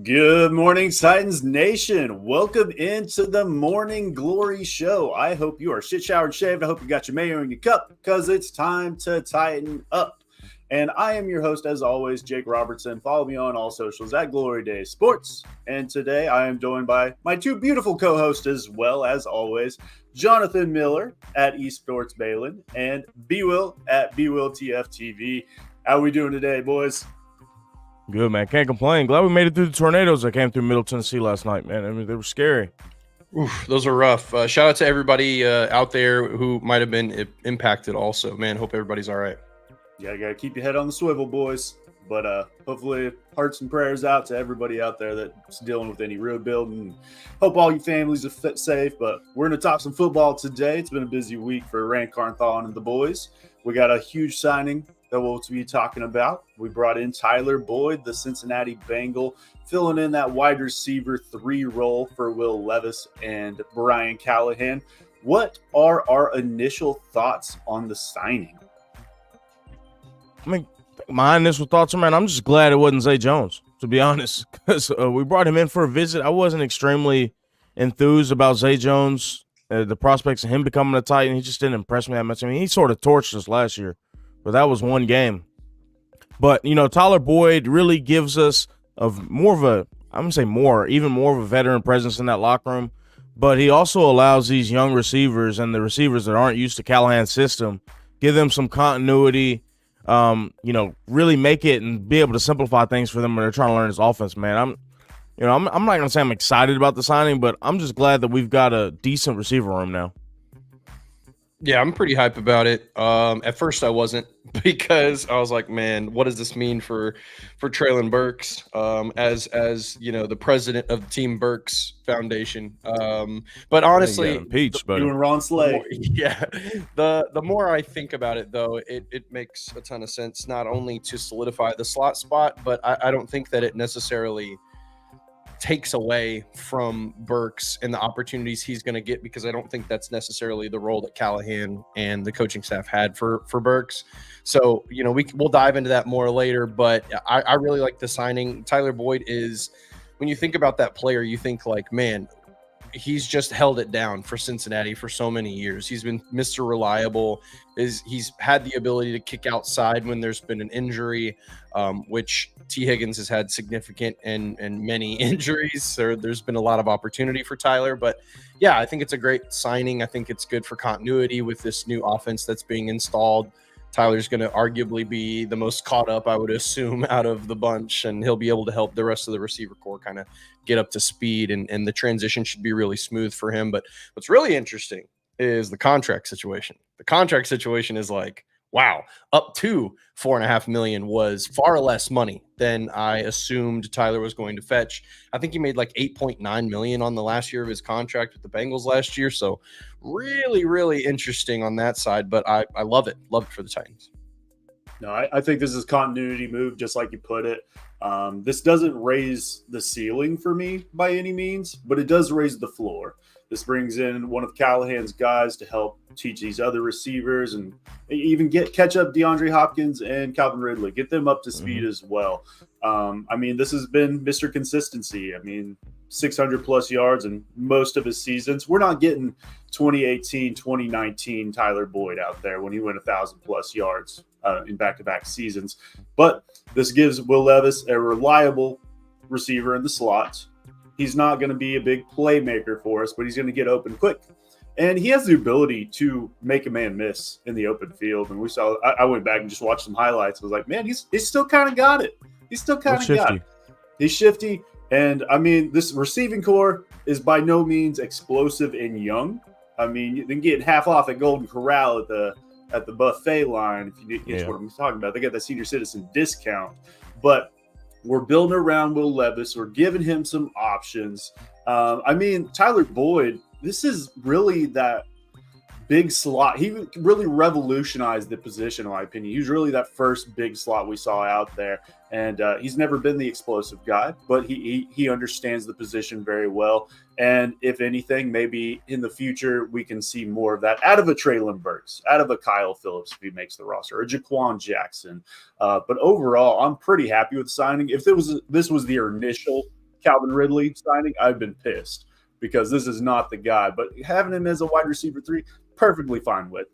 Good morning, Titans Nation. Welcome into the Morning Glory Show. I hope you are shit showered and shaved. I hope you got your mayo in your cup because it's time to tighten up. And I am your host, as always, Jake Robertson. Follow me on all socials at Glory Days Sports. And today I am joined by my two beautiful co-hosts as well, as always, Jonathan Miller at Esports Balin and B-Will at BWillTFTV. How are we doing today, boys? Good, man. Can't complain. Glad we made it through the tornadoes that came through Middle Tennessee last night, man. I mean, they were scary. Oof, those are rough. Shout out to everybody out there who might have been impacted also. Man, hope everybody's all right. Yeah, you got to keep your head on the swivel, boys. But hopefully hearts and prayers out to everybody out there that's dealing with any rebuilding. Hope all your families are safe. But we're going to talk some football today. It's been a busy week for Rand Carnthon and the boys. We got a huge signing that we'll be talking about. We brought in Tyler Boyd, the Cincinnati Bengal, filling in that wide receiver 3 role for Will Levis and Brian Callahan. What are our initial thoughts on the signing? I mean, my initial thoughts are, man, I'm just glad it wasn't Zay Jones, to be honest, because we brought him in for a visit. I wasn't extremely enthused about Zay Jones, the prospects of him becoming a Titan. He just didn't impress me that much. I mean, he sort of torched us last year, but that was one game. But, you know, Tyler Boyd really gives us even more of a veteran presence in that locker room. But he also allows these young receivers and the receivers that aren't used to Callahan's system, give them some continuity, really make it and be able to simplify things for them when they're trying to learn his offense, man. I'm not going to say I'm excited about the signing, but I'm just glad that we've got a decent receiver room now. Yeah, I'm pretty hype about it. At first I wasn't, because I was like, man, what does this mean for Treylon Burks as you know, the president of Team Burks Foundation. But honestly, impeached, buddy. You and Ron Slay. The more I think about it, though, it makes a ton of sense, not only to solidify the slot spot, but I don't think that it necessarily takes away from Burks and the opportunities he's going to get, because I don't think that's necessarily the role that Callahan and the coaching staff had for Burks. So, you know, we'll dive into that more later, but I really like the signing. Tyler Boyd is, when you think about that player, you think like, man, he's just held it down for Cincinnati for so many years. He's been Mr. Reliable. He's had the ability to kick outside when there's been an injury, which T. Higgins has had significant and many injuries. So there's been a lot of opportunity for Tyler. But yeah, I think it's a great signing. I think it's good for continuity with this new offense that's being installed. Tyler's going to arguably be the most caught up, I would assume, out of the bunch, and he'll be able to help the rest of the receiver core kind of get up to speed, and the transition should be really smooth for him. But what's really interesting is the contract situation. The contract situation is like, wow, up to $4.5 million was far less money than I assumed Tyler was going to fetch. I think he made like $8.9 million on the last year of his contract with the Bengals last year. So really, really interesting on that side. But I love it. Love it for the Titans. No, I think this is a continuity move, just like you put it. This doesn't raise the ceiling for me by any means, but it does raise the floor. This brings in one of Callahan's guys to help teach these other receivers and even catch up DeAndre Hopkins and Calvin Ridley, get them up to speed as well. I mean, this has been Mr. Consistency. I mean, 600-plus yards in most of his seasons. We're not getting 2018, 2019 Tyler Boyd out there when he went 1,000-plus yards in back-to-back seasons. But this gives Will Levis a reliable receiver in the slot. He's not going to be a big playmaker for us, but he's going to get open quick. And he has the ability to make a man miss in the open field. And we saw, I went back and just watched some highlights. I was like, man, he's still kind of got it. He's still kind of got it. He's shifty. And, I mean, this receiving core is by no means explosive and young. I mean, you can get half off at Golden Corral at the buffet line, if you get what I'm talking about. They got that senior citizen discount. But we're building around Will Levis. We're giving him some options. I mean, Tyler Boyd, this is really that big slot. He really revolutionized the position, in my opinion. He was really that first big slot we saw out there. And he's never been the explosive guy, but he understands the position very well. And if anything, maybe in the future, we can see more of that out of a Treylon Burks, out of a Kyle Phillips if he makes the roster, or Jaquan Jackson. But overall, I'm pretty happy with the signing. If this was the initial Calvin Ridley signing, I've been pissed because this is not the guy. But having him as a wide receiver 3, perfectly fine with.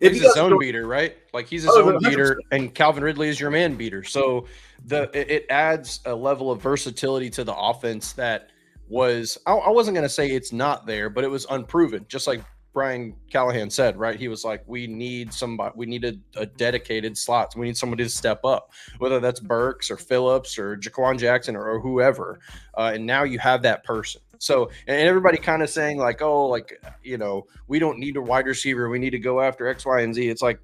He's his zone beater, right? Like he's his own 100%. beater, and Calvin Ridley is your man beater. So it adds a level of versatility to the offense that was I wasn't going to say it's not there, but it was unproven. Just like Brian Callahan said, right? He was like, we need somebody, we need a dedicated slot. We need somebody to step up, whether that's Burks or Phillips or Jaquan Jackson or whoever. And now you have that person. So, and everybody kind of saying like, oh, like, you know, we don't need a wide receiver. We need to go after X, Y, and Z. It's like,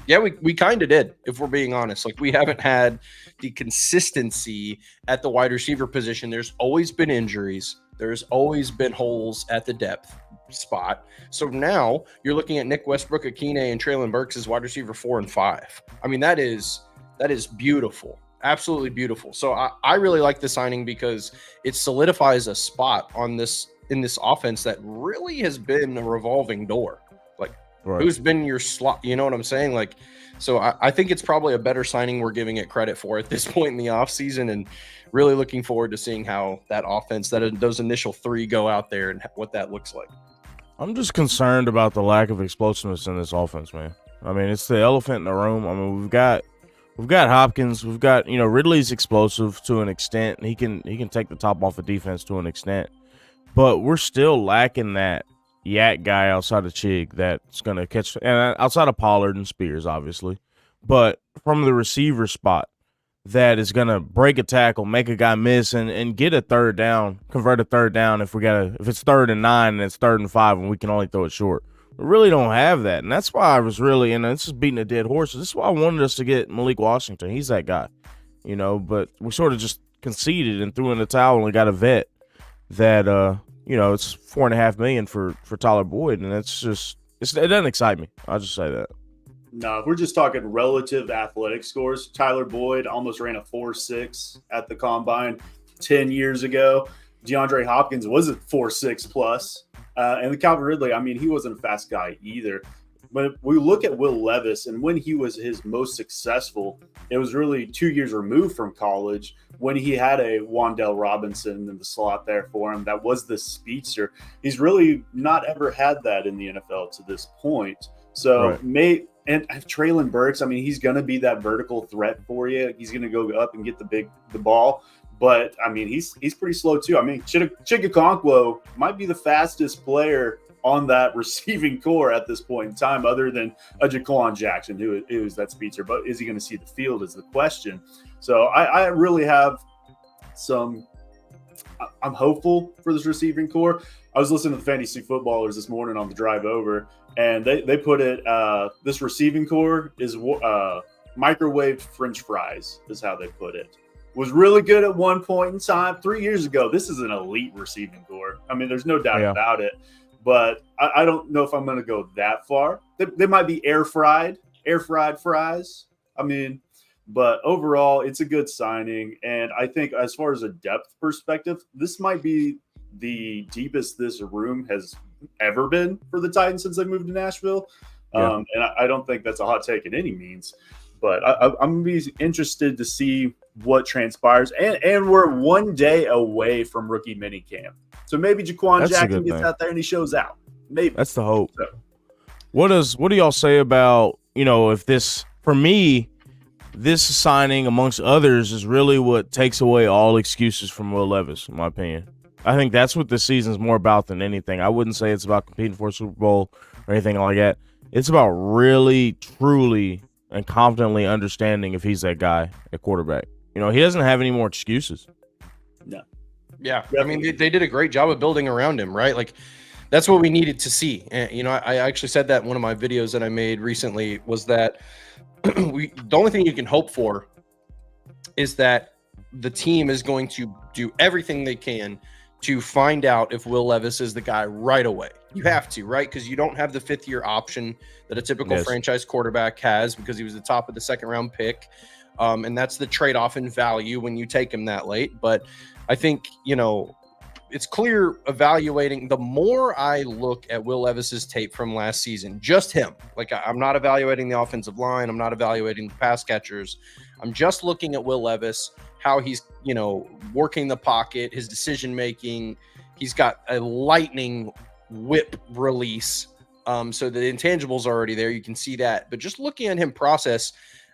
yeah, we kind of did, if we're being honest. Like, we haven't had the consistency at the wide receiver position. There's always been injuries. There's always been holes at the depth spot. So now you're looking at Nick Westbrook, Akine, and Treylon Burks as wide receiver 4 and 5. I mean, that is beautiful. Absolutely beautiful. So I really like the signing because it solidifies a spot on this in this offense that really has been a revolving door. Like, right. Who's been your slot? You know what I'm saying? Like, so I think it's probably a better signing we're giving it credit for at this point in the offseason, and really looking forward to seeing how that offense, those initial 3 go out there and what that looks like. I'm just concerned about the lack of explosiveness in this offense, man. I mean, it's the elephant in the room. I mean, we've got Hopkins. We've got, you know, Ridley's explosive to an extent. He can take the top off of defense to an extent. But we're still lacking that yak guy outside of Chig that's going to catch, and outside of Pollard and Spears, obviously. But from the receiver spot, that is going to break a tackle, make a guy miss, and get a third down, convert a third down if it's 3rd and 9 and it's 3rd and 5 and we can only throw it short. We really don't have that, and that's why I was really, and this is beating a dead horse. This is why I wanted us to get Malik Washington. He's that guy, you know, but we sort of just conceded and threw in the towel and got a vet that, you know, it's $4.5 million for Tyler Boyd, and it doesn't excite me. I'll just say that. No, if we're just talking relative athletic scores, Tyler Boyd almost ran a 4.6 at the combine 10 years ago. DeAndre Hopkins was a 4.6 plus. And the Calvin Ridley, I mean, he wasn't a fast guy either. But we look at Will Levis, and when he was his most successful, it was really 2 years removed from college when he had a Wan'Dale Robinson in the slot there for him. That was the speedster. He's really not ever had that in the NFL to this point. So right. And Treylon Burks, I mean, he's going to be that vertical threat for you. He's going to go up and get the ball. But, I mean, he's pretty slow, too. I mean, Chigakonkwo might be the fastest player on that receiving core at this point in time, other than a Jaquan Jackson, who is that speedster. But is he going to see the field is the question. So I really have I'm hopeful for this receiving core. I was listening to the Fantasy Footballers this morning on the drive over, and they put it, this receiving core is microwaved French fries is how they put it. Was really good at one point in time. 3 years ago, this is an elite receiving core. I mean, there's no doubt about it. But I don't know if I'm going to go that far. They might be air fried fries. I mean, but overall, it's a good signing. And I think as far as a depth perspective, this might be the deepest this room has ever been for the Titans since they moved to Nashville. And I don't think that's a hot take in any means. But I'm going to be interested to see what transpires. And we're 1 day away from rookie minicamp. So maybe Jaquan Jackson gets out there and he shows out. Maybe. That's the hope. So. What do y'all say about, you know, if this, for me, this signing amongst others is really what takes away all excuses from Will Levis, in my opinion. I think that's what this season's more about than anything. I wouldn't say it's about competing for a Super Bowl or anything like that. It's about really, truly, and confidently understanding if he's that guy at quarterback. You know, he doesn't have any more excuses. No. Yeah. I mean, they did a great job of building around him, right? Like, that's what we needed to see. And, you know, I actually said that in one of my videos that I made recently was that the only thing you can hope for is that the team is going to do everything they can to find out if Will Levis is the guy right away. You have to, right? Because you don't have the 5th-year option that a typical franchise quarterback has because he was the top of the 2nd-round pick. And that's the trade-off in value when you take him that late. But I think, you know, it's clear evaluating. The more I look at Will Levis's tape from last season, just him, like I'm not evaluating the offensive line, I'm not evaluating the pass catchers, I'm just looking at Will Levis, how he's, working the pocket, his decision making. He's got a lightning whip release. So the intangibles are already there. You can see that. But just looking at him process,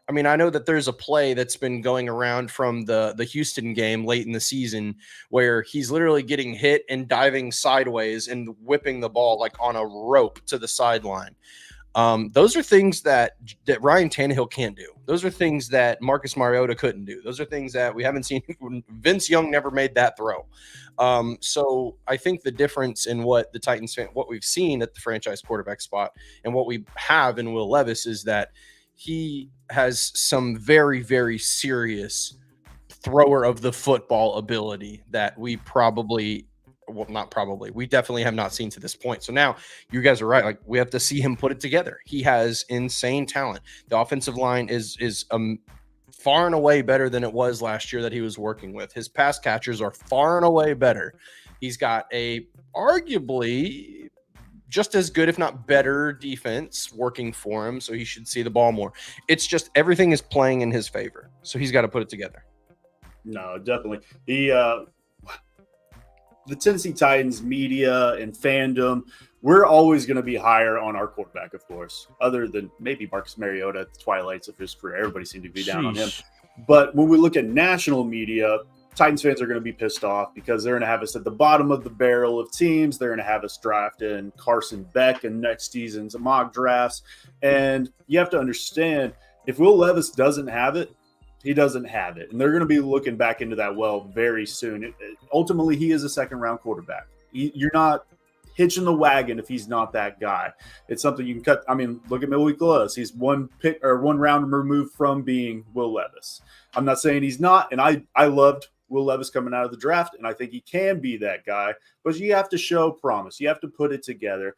I mean, I know that there's a play that's been going around from the Houston game late in the season where he's literally getting hit and diving sideways and whipping the ball like on a rope to the sideline. Those are things that Ryan Tannehill can't do. Those are things that Marcus Mariota couldn't do. Those are things that we haven't seen. Vince Young never made that throw. So I think the difference in what the Titans, what we've seen at the franchise quarterback spot and what we have in Will Levis is that he has some very, very serious thrower of the football ability that we we definitely have not seen to this point. So now you guys are right. Like, we have to see him put it together. He has insane talent. The offensive line is far and away better than it was last year that he was working with. His pass catchers are far and away better. He's got a arguably just as good, if not better, defense working for him. So he should see the ball more. It's just everything is playing in his favor. So he's got to put it together. No, definitely. The Tennessee Titans media and fandom, we're always going to be higher on our quarterback, of course, other than maybe Marcus Mariota at the twilights of his career. Everybody seemed to be down on him. But when we look at national media, Titans fans are going to be pissed off because they're going to have us at the bottom of the barrel of teams. They're going to have us draft in Carson Beck in next season's mock drafts. And you have to understand, if Will Levis doesn't have it, he doesn't have it. And they're going to be looking back into that well very soon. Ultimately, he is a second-round quarterback. You're not hitching the wagon if he's not that guy. It's something you can cut. I mean, look at Malik Willis. He's one round removed from being Will Levis. I'm not saying he's not, and I loved Will Levis coming out of the draft, and I think he can be that guy. But you have to show promise. You have to put it together.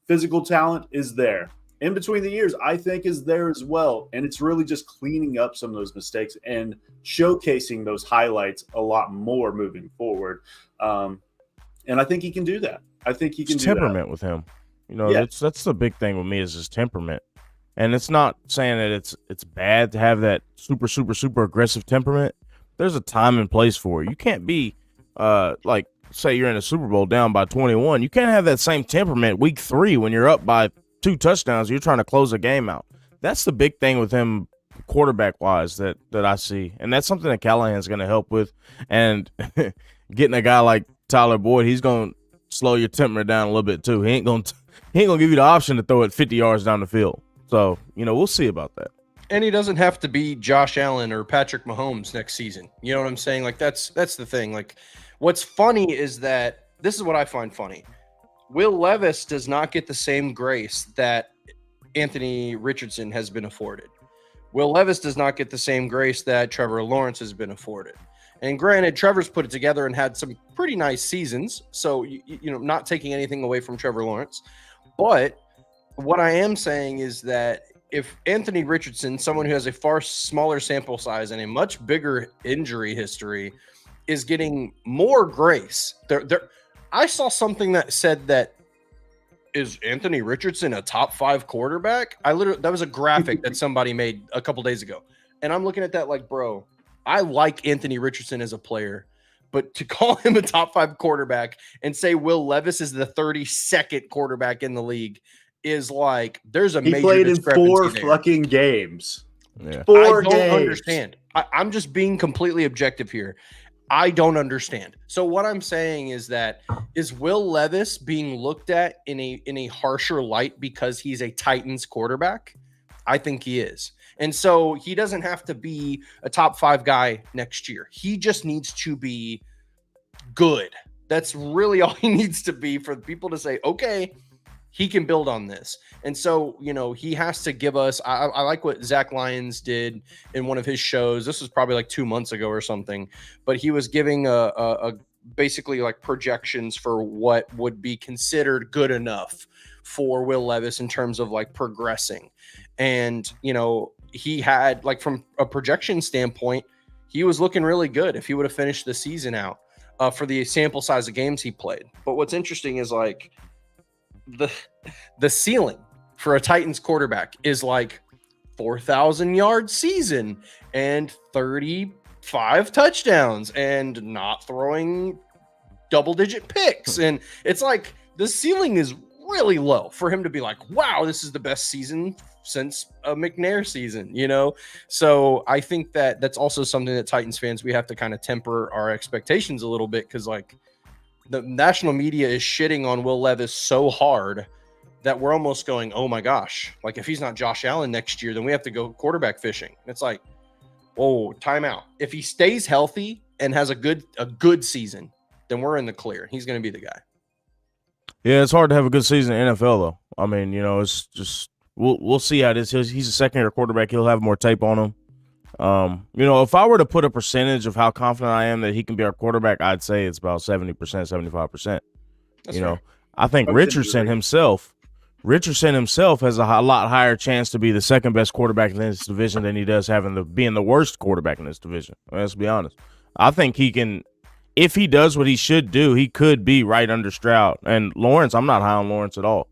Physical talent is there. In between the years, I think, is there as well. And it's really just cleaning up some of those mistakes and showcasing those highlights a lot more moving forward. And I think he can do that. I think he can do temperament that. With him. That's the big thing with me is his temperament. And it's not saying that it's bad to have that super, super, super aggressive temperament. There's a time and place for it. You can't be like, say you're in a Super Bowl down by 21. You can't have that same temperament week 3 when you're up by 2 touchdowns. You're trying to close a game out. That's the big thing with him quarterback wise that I see. And that's something that Callahan's going to help with. And getting a guy like Tyler Boyd, he's going to slow your temper down a little bit too. He ain't going to give you the option to throw it 50 yards down the field. So, we'll see about that. And he doesn't have to be Josh Allen or Patrick Mahomes next season. You know what I'm saying? Like, that's the thing. Like, what's funny is that this is what I find funny. Will Levis does not get the same grace that Anthony Richardson has been afforded. Will Levis does not get the same grace that Trevor Lawrence has been afforded. And granted, Trevor's put it together and had some pretty nice seasons. So, not taking anything away from Trevor Lawrence. But what I am saying is that if Anthony Richardson, someone who has a far smaller sample size and a much bigger injury history, is getting more grace, I saw something that said that, is Anthony Richardson a top 5 quarterback? That was a graphic that somebody made a couple days ago. And I'm looking at that like, bro, I like Anthony Richardson as a player, but to call him a top 5 quarterback and say Will Levis is the 32nd quarterback in the league is like, there's a major played in discrepancy 4 there. fucking games. Yeah. 4 games. I don't understand. I'm just being completely objective here. I don't understand. So what I'm saying is that, is Will Levis being looked at in a harsher light because he's a Titans quarterback? I think he is. And so he doesn't have to be a top 5 guy next year. He just needs to be good. That's really all he needs to be for people to say, okay, he can build on this. And so, he has to give us, I like what Zach Lyons did in one of his shows. This was probably like 2 months ago or something, but he was giving a basically like projections for what would be considered good enough for Will Levis in terms of like progressing. And, he had, like, from a projection standpoint, he was looking really good if he would have finished the season out. for the sample size of games he played. But what's interesting is like the ceiling for a Titans quarterback is like 4,000 yard season and 35 touchdowns and not throwing double-digit picks. And it's like the ceiling is really low for him to be like, wow, this is the best season since a McNair season, you know? So I think that that's also something that Titans fans, we have to kind of temper our expectations a little bit, because like the national media is shitting on Will Levis so hard that we're almost going, oh my gosh, like if he's not Josh Allen next year, then we have to go quarterback fishing. It's like, oh, timeout. If he stays healthy and has a good season, then we're in the clear. He's going to be the guy. Yeah, it's hard to have a good season in NFL, though. I mean, you know, it's just we'll see how it is. He's a second-year quarterback. He'll have more tape on him. You know, if I were to put a percentage of how confident I am that he can be our quarterback, I'd say it's about 70%, 75%. You know, I think Richardson himself has a lot higher chance to be the second best quarterback in this division than he does being the worst quarterback in this division. I mean, let's be honest. I think he can, if he does what he should do, he could be right under Stroud. And Lawrence, I'm not high on Lawrence at all.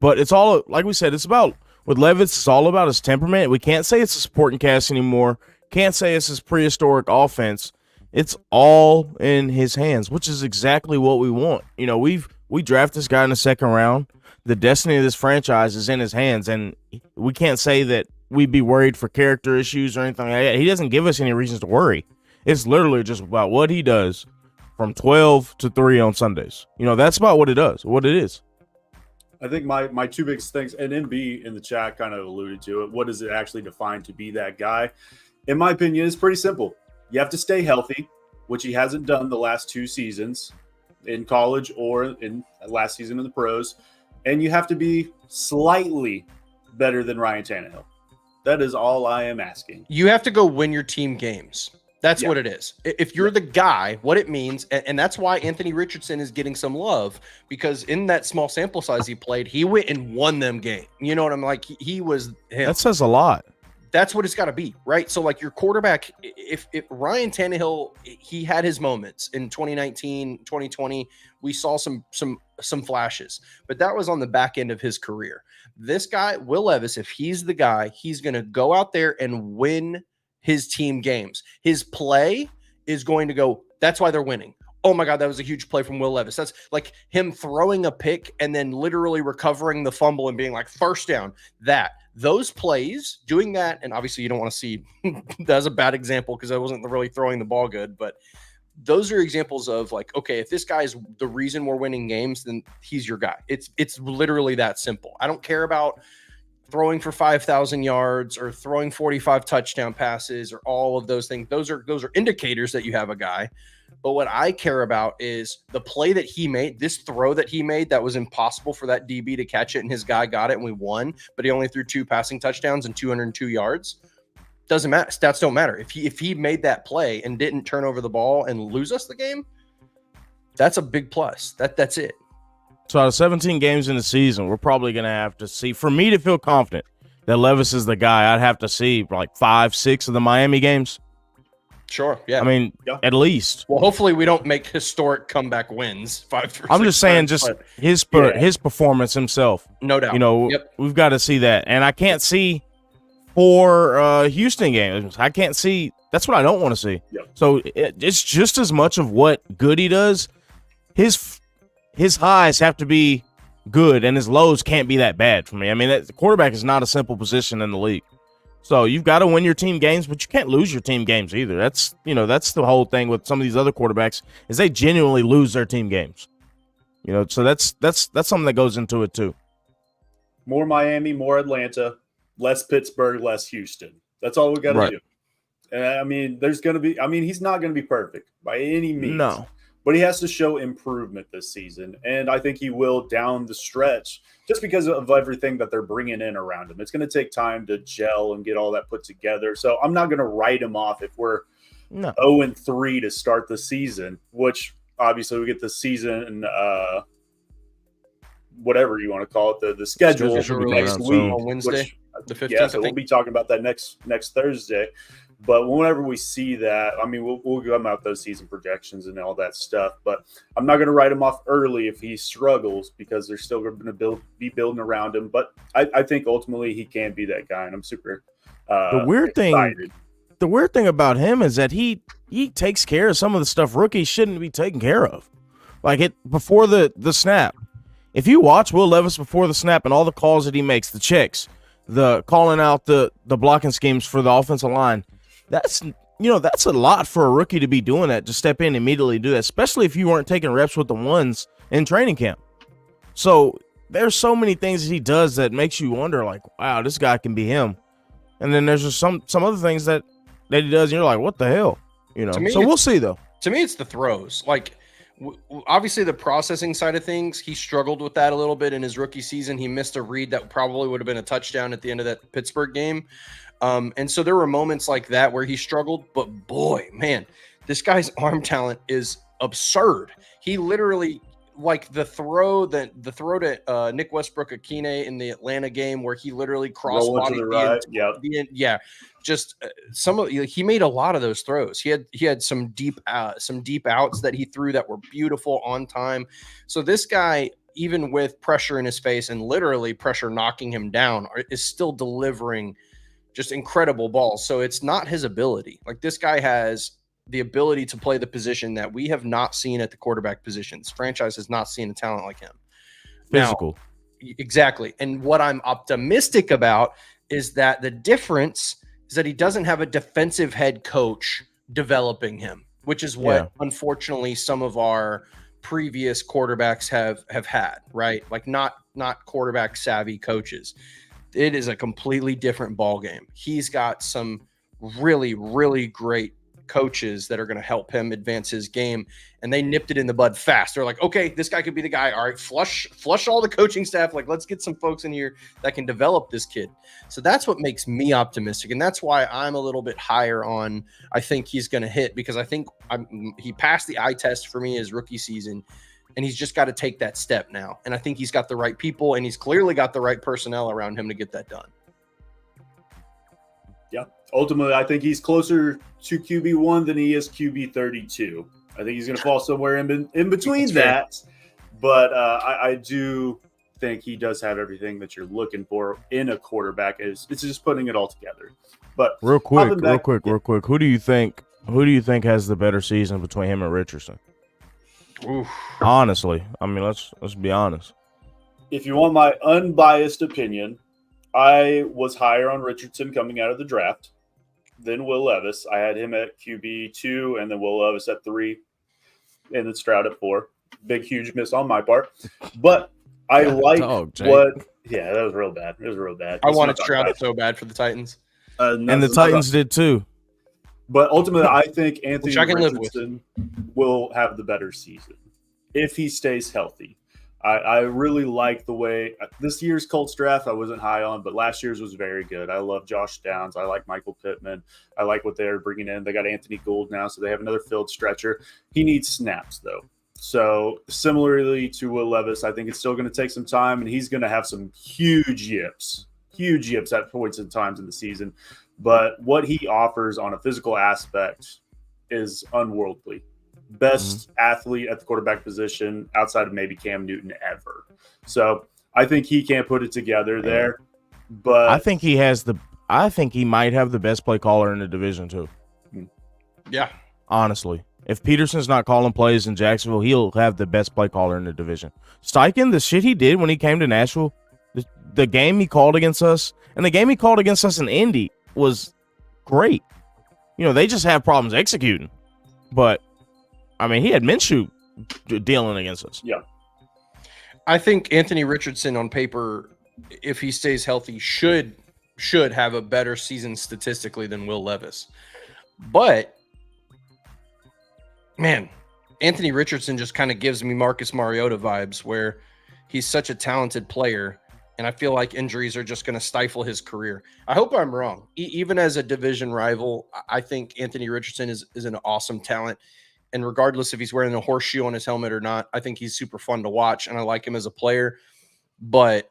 But it's all, like we said, with Levis, it's all about his temperament. We can't say it's a supporting cast anymore. Can't say it's his prehistoric offense. It's all in his hands, which is exactly what we want. You know, we draft this guy in the second round. The destiny of this franchise is in his hands, and we can't say that we'd be worried for character issues or anything like that. He doesn't give us any reasons to worry. It's literally just about what he does from 12 to 3 on Sundays. You know, that's about what it is. I think my two biggest things, and MB in the chat kind of alluded to it, what does it actually define to be that guy? In my opinion, it's pretty simple. You have to stay healthy, which he hasn't done the last 2 seasons in college or in last season in the pros. And you have to be slightly better than Ryan Tannehill. That is all I am asking. You have to go win your team games. That's what it is. If you're the guy, what it means, and that's why Anthony Richardson is getting some love, because in that small sample size he played, he went and won them game. You know what I'm like? He was him. That says a lot. That's what it's got to be, right? So like your quarterback, if Ryan Tannehill, he had his moments in 2019, 2020, we saw some flashes, but that was on the back end of his career. This guy, Will Levis, if he's the guy, he's going to go out there and win his team games. His play is going to go, that's why they're winning. Oh my God, that was a huge play from Will Levis. That's like him throwing a pick and then literally recovering the fumble and being like first down. Those plays, doing that, and obviously you don't want to see that's a bad example because I wasn't really throwing the ball good, but those are examples of like, okay, if this guy is the reason we're winning games, then he's your guy. It's literally that simple. I don't care about throwing for 5,000 yards or throwing 45 touchdown passes or all of those things. Those are indicators that you have a guy. But what I care about is the play that he made, this throw that he made that was impossible for that DB to catch it, and his guy got it and we won, but he only threw 2 passing touchdowns and 202 yards. Doesn't matter. Stats don't matter. If he made that play and didn't turn over the ball and lose us the game, that's a big plus. That's it. So out of 17 games in the season, we're probably going to have to see, for me to feel confident that Levis is the guy, I'd have to see like 5, 6 of the Miami games. Sure, yeah. I mean, at least. Well, hopefully we don't make historic comeback wins. 5 I'm just saying, just his performance himself. No doubt. You know, we've got to see that. And I can't see 4 Houston games. I can't see. That's what I don't want to see. Yep. So it's just as much of what good he does. His highs have to be good, and his lows can't be that bad for me. I mean, the quarterback is not a simple position in the league. So you've got to win your team games, but you can't lose your team games either. That's the whole thing with some of these other quarterbacks is they genuinely lose their team games. You know, so that's something that goes into it too. More Miami, more Atlanta, less Pittsburgh, less Houston. That's all we got to do. And I mean, he's not going to be perfect by any means. No. But he has to show improvement this season, and I think he will down the stretch just because of everything that they're bringing in around him. It's going to take time to gel and get all that put together. So I'm not going to write him off if we're 0-3 to start the season, which obviously we get the season, whatever you want to call it, the schedule next week on Wednesday, the 15th. Yeah, so we'll be talking about that next Thursday. But whenever we see that, I mean, we'll come out those season projections and all that stuff. But I'm not going to write him off early if he struggles because they're still going to be building around him. But I think ultimately he can be that guy, and I'm super The weird thing about him is that he takes care of some of the stuff rookies shouldn't be taken care of. Like it before the snap. If you watch Will Levis before the snap and all the calls that he makes, the checks, the calling out the blocking schemes for the offensive line, that's a lot for a rookie to be doing that, to step in and immediately do that, especially if you weren't taking reps with the ones in training camp. So there's so many things that he does that makes you wonder, like, wow, this guy can be him. And then there's just some other things that he does, and you're like, what the hell? So we'll see, though. To me, it's the throws. Like, obviously, the processing side of things, he struggled with that a little bit in his rookie season. He missed a read that probably would have been a touchdown at the end of that Pittsburgh game. And so there were moments like that where he struggled. But, boy, man, this guy's arm talent is absurd. He literally – like the throw to Nick Westbrook-Akine in the Atlanta game where he literally cross-bodied the right. He made a lot of those throws. He had some deep outs that he threw that were beautiful on time. So this guy, even with pressure in his face and literally pressure knocking him down, is still delivering just incredible balls. So it's not his ability. Like, this guy has the ability to play the position that we have not seen at the quarterback position. This franchise has not seen a talent like him. Physical. Now, exactly. And what I'm optimistic about is that the difference is that he doesn't have a defensive head coach developing him, which is what, unfortunately, some of our previous quarterbacks have had, right? Like not quarterback savvy coaches. It is a completely different ball game. He's got some really, really great coaches that are going to help him advance his game, and they nipped it in the bud fast. They're like, okay, this guy could be the guy. All right, flush all the coaching staff. Like, let's get some folks in here that can develop this kid. So that's what makes me optimistic, and that's why I'm a little bit higher on. I think he's going to hit, because I think he passed the eye test for me his rookie season, and he's just got to take that step now. And I think he's got the right people, and he's clearly got the right personnel around him to get that done. Yeah. Ultimately, I think he's closer to QB1 than he is QB32. I think he's going to fall somewhere in between that. But I do think he does have everything that you're looking for in a quarterback. It's just putting it all together. But real quick, who do you think has the better season between him and Richardson? Oof. Honestly, I mean, let's be honest. If you want my unbiased opinion, I was higher on Richardson coming out of the draft than Will Levis. I had him at QB2 and then Will Levis at 3 and then Stroud at 4. Big, huge miss on my part. But I like that was real bad. It was real bad. I wanted Stroud so bad for the Titans. And the Titans did too. But ultimately, I think Anthony Richardson will have the better season if he stays healthy. I really like the way this year's Colts draft I wasn't high on, but last year's was very good. I love Josh Downs. I like Michael Pittman. I like what they're bringing in. They got Anthony Gould now, so they have another field stretcher. He needs snaps, though. So similarly to Will Levis, I think it's still going to take some time, and he's going to have some huge yips at points and times in the season. But what he offers on a physical aspect is unworldly. Best athlete at the quarterback position outside of maybe Cam Newton ever. So I think he can't put it together there. But I think he might have the best play caller in the division too. Yeah. Honestly. If Peterson's not calling plays in Jacksonville, he'll have the best play caller in the division. Steichen, the shit he did when he came to Nashville, the game he called against us, and the game he called against us in Indy was great. They just have problems executing. But I mean, he had Minshew dealing against us. Yeah. I think Anthony Richardson on paper, if he stays healthy, should have a better season statistically than Will Levis. But, man, Anthony Richardson just kind of gives me Marcus Mariota vibes, where he's such a talented player, and I feel like injuries are just going to stifle his career. I hope I'm wrong. Even as a division rival, I think Anthony Richardson is an awesome talent. And regardless if he's wearing a horseshoe on his helmet or not, I think he's super fun to watch, and I like him as a player. But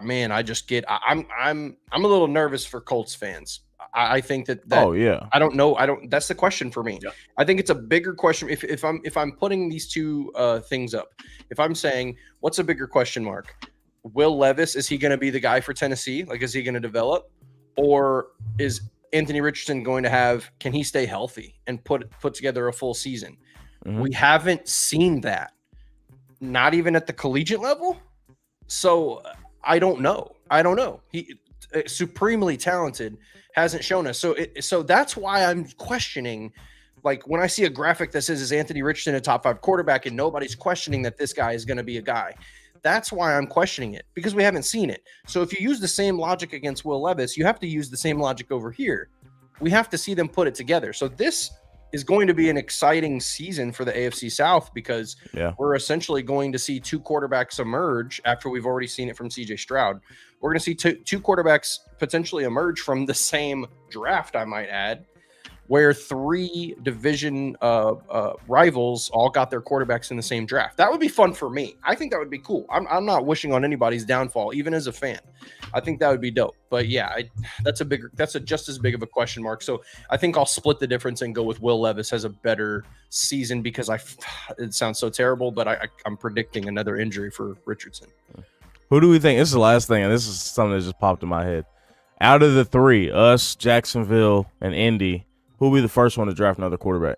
man, I'm a little nervous for Colts fans. I think that Oh yeah. I don't know. That's the question for me. Yeah. I think it's a bigger question. If I'm putting these two things up, if I'm saying what's a bigger question mark, Will Levis, is he going to be the guy for Tennessee? Like, is he going to develop, or is Anthony Richardson going to can he stay healthy and put together a full season? Mm-hmm. We haven't seen that, not even at the collegiate level. So I don't know. He supremely talented, hasn't shown us. So that's why I'm questioning. Like, when I see a graphic that says, is Anthony Richardson a top 5 quarterback, and nobody's questioning that this guy is going to be a guy. That's why I'm questioning it, because we haven't seen it. So if you use the same logic against Will Levis, you have to use the same logic over here. We have to see them put it together. So this is going to be an exciting season for the AFC South, because we're essentially going to see 2 quarterbacks emerge after we've already seen it from CJ Stroud. We're going to see two quarterbacks potentially emerge from the same draft, I might add, where 3 division rivals all got their quarterbacks in the same draft. That would be fun for me. I think that would be cool. I'm not wishing on anybody's downfall, even as a fan. I think that would be dope. But yeah, that's just as big of a question mark. So I think I'll split the difference and go with Will Levis as a better season, because it sounds so terrible, but I'm predicting another injury for Richardson. Who do we think? This is the last thing, and this is something that just popped in my head. Out of the 3, us, Jacksonville, and Indy, who will be the first one to draft another quarterback?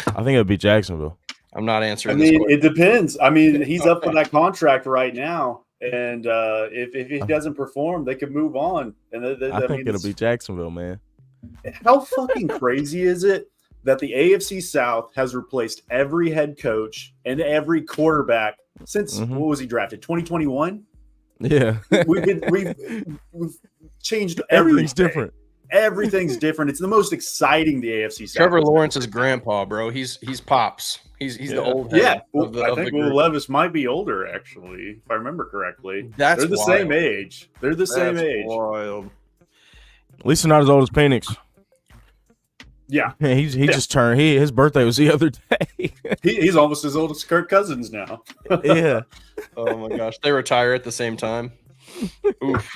I think it'd be Jacksonville. I'm not answering. It depends. I mean, he's up for that contract right now, and if he doesn't perform, they could move on. And I think it'll be Jacksonville, man. How fucking crazy is it that the AFC South has replaced every head coach and every quarterback since what was he drafted? 2021. Yeah, we've changed. Everything's different. Everything's different. It's the most exciting the AFC South. Trevor Lawrence's grandpa, bro. He's pops. He's the old head. Yeah, I think Will Levis might be older, actually, if I remember correctly. They're the same age. They're the same age. Wild. At least they're not as old as Penix. Yeah, he just turned. His birthday was the other day. he's almost as old as Kirk Cousins now. Yeah. Oh my gosh, they retire at the same time. Oof.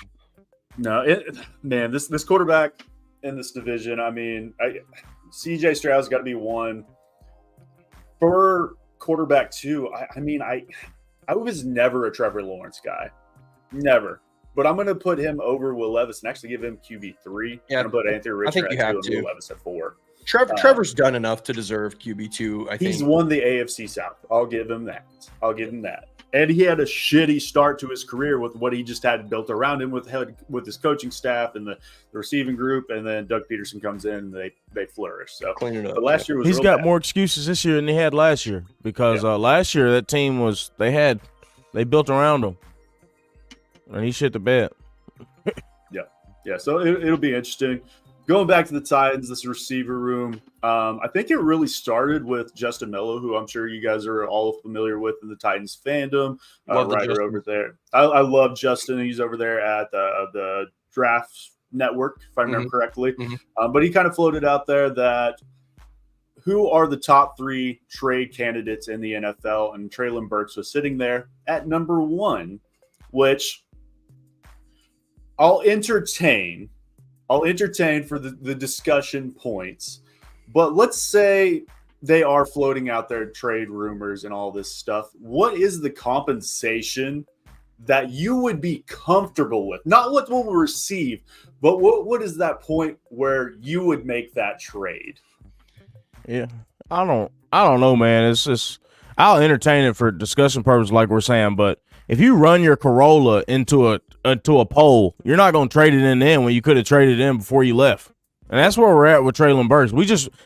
No, man, this quarterback in this division. I mean, CJ Stroud's got to be 1. For quarterback 2, I was never a Trevor Lawrence guy, never. But I'm going to put him over Will Levis and actually give him QB3. Yeah, I'm going to put Anthony Richardson I think you have to. Will Levis at 4. Trevor's done enough to deserve QB2. I think he's won the AFC South. I'll give him that. And he had a shitty start to his career with what he just had built around him with his coaching staff and the receiving group. And then Doug Peterson comes in and they flourish. So clean it up. But last year was he's real got bad. more excuses this year than he had last year, because last year that team they built around him, and he shit the bed. Yeah. So it'll be interesting. Going back to the Titans, this receiver room, I think it really started with Justin Mello, who I'm sure you guys are all familiar with in the Titans fandom. Writer over there. I love Justin. He's over there at the Draft Network, if I remember correctly. But he kind of floated out there that who are the top 3 trade candidates in the NFL, and Treylon Burks was sitting there at number 1, which I'll entertain for the discussion points. But let's say they are floating out there trade rumors and all this stuff. What is the compensation that you would be comfortable with? Not what we'll receive, but what is that point where you would make that trade? Yeah, I don't know, man. It's just, I'll entertain it for discussion purposes, like we're saying. But if you run your Corolla into a pole, you're not going to trade it in when you could have traded it in before you left. And that's where we're at with Treylon Burks.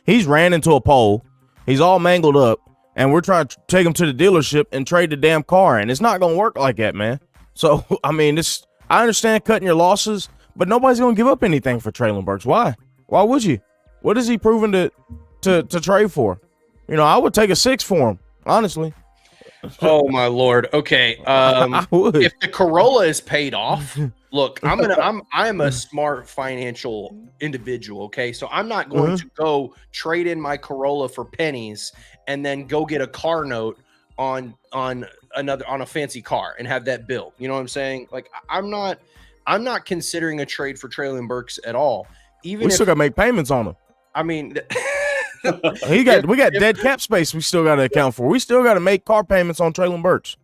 He's ran into a pole. He's all mangled up, and we're trying to take him to the dealership and trade the damn car, and it's not going to work like that, man. So, I mean, I understand cutting your losses, but nobody's going to give up anything for Treylon Burks. Why? Why would you? What is he proven to trade for? You know, I would take a 6 for him, honestly. Oh my Lord. Okay. If the Corolla is paid off, look, I'm a smart financial individual. Okay. So I'm not going to go trade in my Corolla for pennies and then go get a car note on a fancy car and have that bill. You know what I'm saying? Like, I'm not I'm not considering a trade for Treylon Burks at all. Even We still got to make payments on him. I mean, We got dead cap space we still got to account for. We still got to make car payments on Treylon Burks.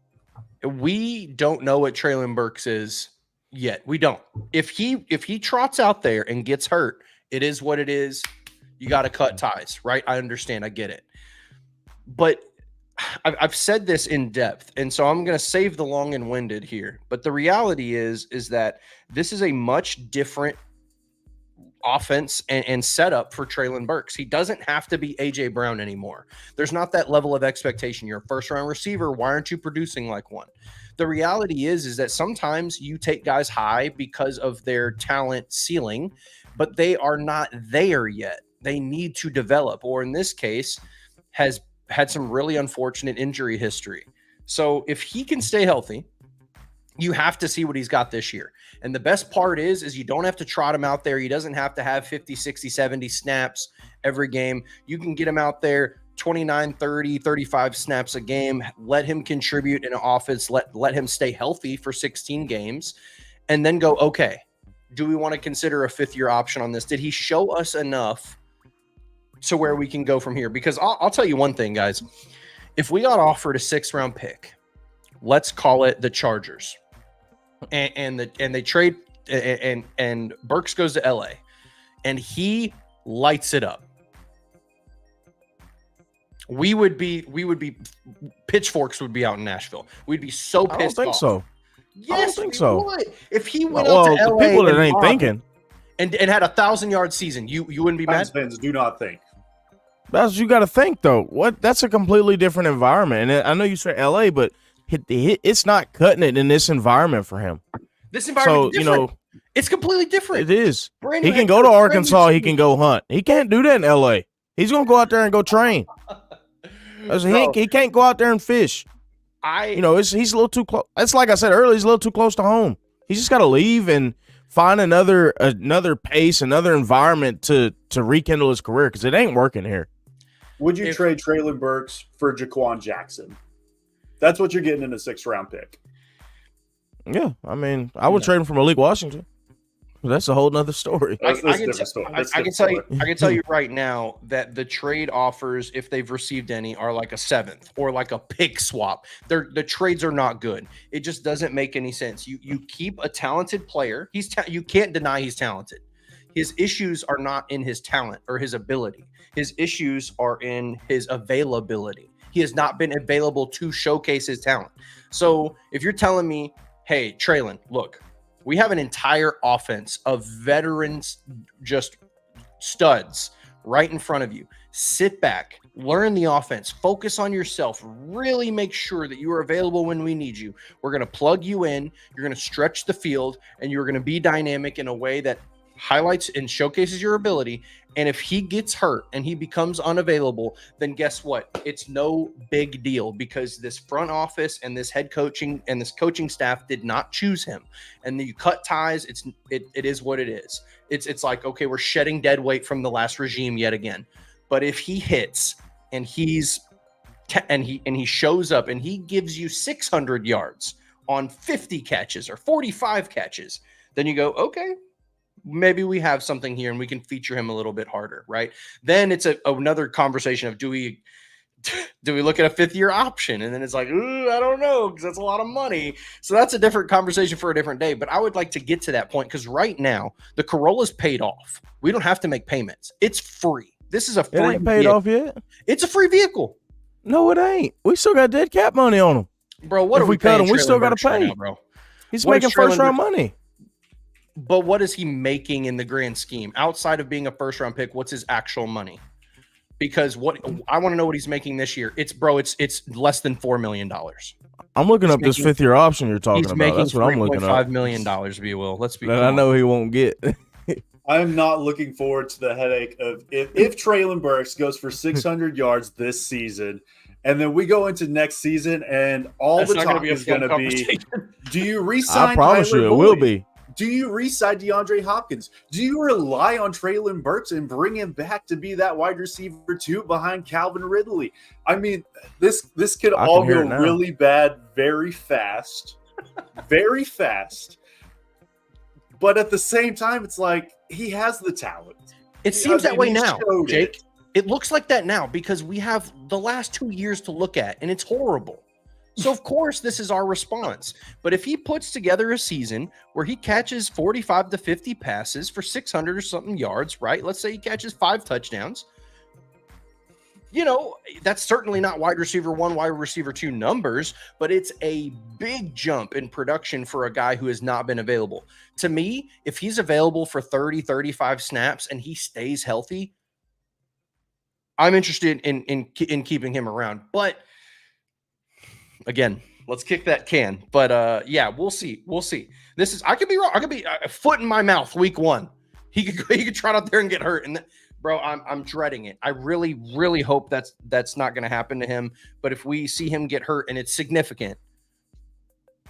we don't know what Treylon Burks is yet. We don't. If he trots out there and gets hurt, it is what it is. You got to cut ties, right? I understand. I get it. But I've said this in depth, and so I'm going to save the long and winded here. But the reality is that this is a much different offense and setup for Treylon Burks. He doesn't have to be AJ Brown anymore. There's not that level of expectation. You're a first-round receiver. Why aren't you producing like one? The reality is that sometimes you take guys high because of their talent ceiling, but they are not there yet. They need to develop, or in this case, has had some really unfortunate injury history. So if he can stay healthy, you have to see what he's got this year. And the best part is you don't have to trot him out there. He doesn't have to have 50, 60, 70 snaps every game. You can get him out there 29, 30, 35 snaps a game. Let him contribute in an offense. Let him stay healthy for 16 games and then go, okay, do we want to consider a fifth-year option on this? Did he show us enough to where we can go from here? Because I'll tell you one thing, guys. If we got offered a 6th-round pick, let's call it the Chargers, and they trade, and Burks goes to LA, and he lights it up, we would be pitchforks would be out in Nashville. We'd be so pissed off. I don't think so. Yes, I don't think so. would. If he went out to LA, the people that ain't thinking, and had a 1,000-yard season, you wouldn't be mad. Fans do not think. that's what you got to think though. That's a completely different environment. And I know you said LA, but it's not cutting it in this environment for him. This environment, so you know, it's completely different. it is. Brand He new can head go to coach, Arkansas. brand new He can go hunt. He can't do that in LA. He's gonna go out there and go train. He can't go out there and fish. He's a little too close. It's like I said earlier. He's a little too close to home. He's just got to leave and find another pace, another environment to rekindle his career because it ain't working here. Would you trade Treylon Burks for Jaquan Jackson? That's what you're getting in a 6th-round pick. Yeah, I mean, I would trade him for Malik Washington. That's a whole nother story. I can tell you right now that the trade offers, if they've received any, are like a 7th or like a pick swap. The trades are not good. It just doesn't make any sense. You keep a talented player. You can't deny he's talented. His issues are not in his talent or his ability. His issues are in his availability. He has not been available to showcase his talent. So if you're telling me, hey, Treylon, look, we have an entire offense of veterans, just studs right in front of you. Sit back, learn the offense, focus on yourself, really make sure that you are available when we need you. We're going to plug you in, you're going to stretch the field, and you're going to be dynamic in a way that highlights and showcases your ability. And if he gets hurt and he becomes unavailable, then guess what? It's no big deal because this front office and this head coaching and this coaching staff did not choose him. And you cut ties. It is what it is. It's like, okay, we're shedding dead weight from the last regime yet again. But if he hits and he shows up and he gives you 600 yards on 50 catches or 45 catches, then you go, okay, maybe we have something here and we can feature him a little bit harder, right? Then it's another conversation of do we look at a 5th-year option? And then it's like, ooh, I don't know, because that's a lot of money. So that's a different conversation for a different day. But I would like to get to that point because right now the Corolla's paid off. We don't have to make payments. It's free. This is a free. It ain't paid off yet. It's a free vehicle. No, it ain't. We still got dead cap money on him, bro. What if we cut him? We still got to pay, right now, bro. He's making 1st-round money. But what is he making in the grand scheme outside of being a 1st-round pick? What's his actual money? Because what I want to know what he's making this year. It's less than $4 million. I'm looking up this 5th-year option you're talking about. That's what I'm looking up. $3.5 million, be will. Let's be. That I know he won't get. I am not looking forward to the headache of if Treylon Burks goes for 600 yards this season, and then we go into next season, and all the talk is going to be, do you re-sign? I promise you, it will be. Do you re-sign DeAndre Hopkins? Do you rely on Treylon Burks and bring him back to be that wide receiver 2 behind Calvin Ridley? I mean, this could all go really bad very fast. Very fast. But at the same time, it's like he has the talent. It seems that way he now, showed Jake. It looks like that now because we have the last 2 years to look at, and it's horrible. So, of course, this is our response. But if he puts together a season where he catches 45 to 50 passes for 600 or something yards, right? Let's say he catches 5 touchdowns. You know, that's certainly not wide receiver 1, wide receiver 2 numbers, but it's a big jump in production for a guy who has not been available. To me, if he's available for 30, 35 snaps and he stays healthy, I'm interested in keeping him around. But again, let's kick that can. But yeah, we'll see. We'll see. I could be wrong. I could be a foot in my mouth week 1. He could trot out there and get hurt. And bro, I'm dreading it. I really, really hope that's not going to happen to him. But if we see him get hurt and it's significant,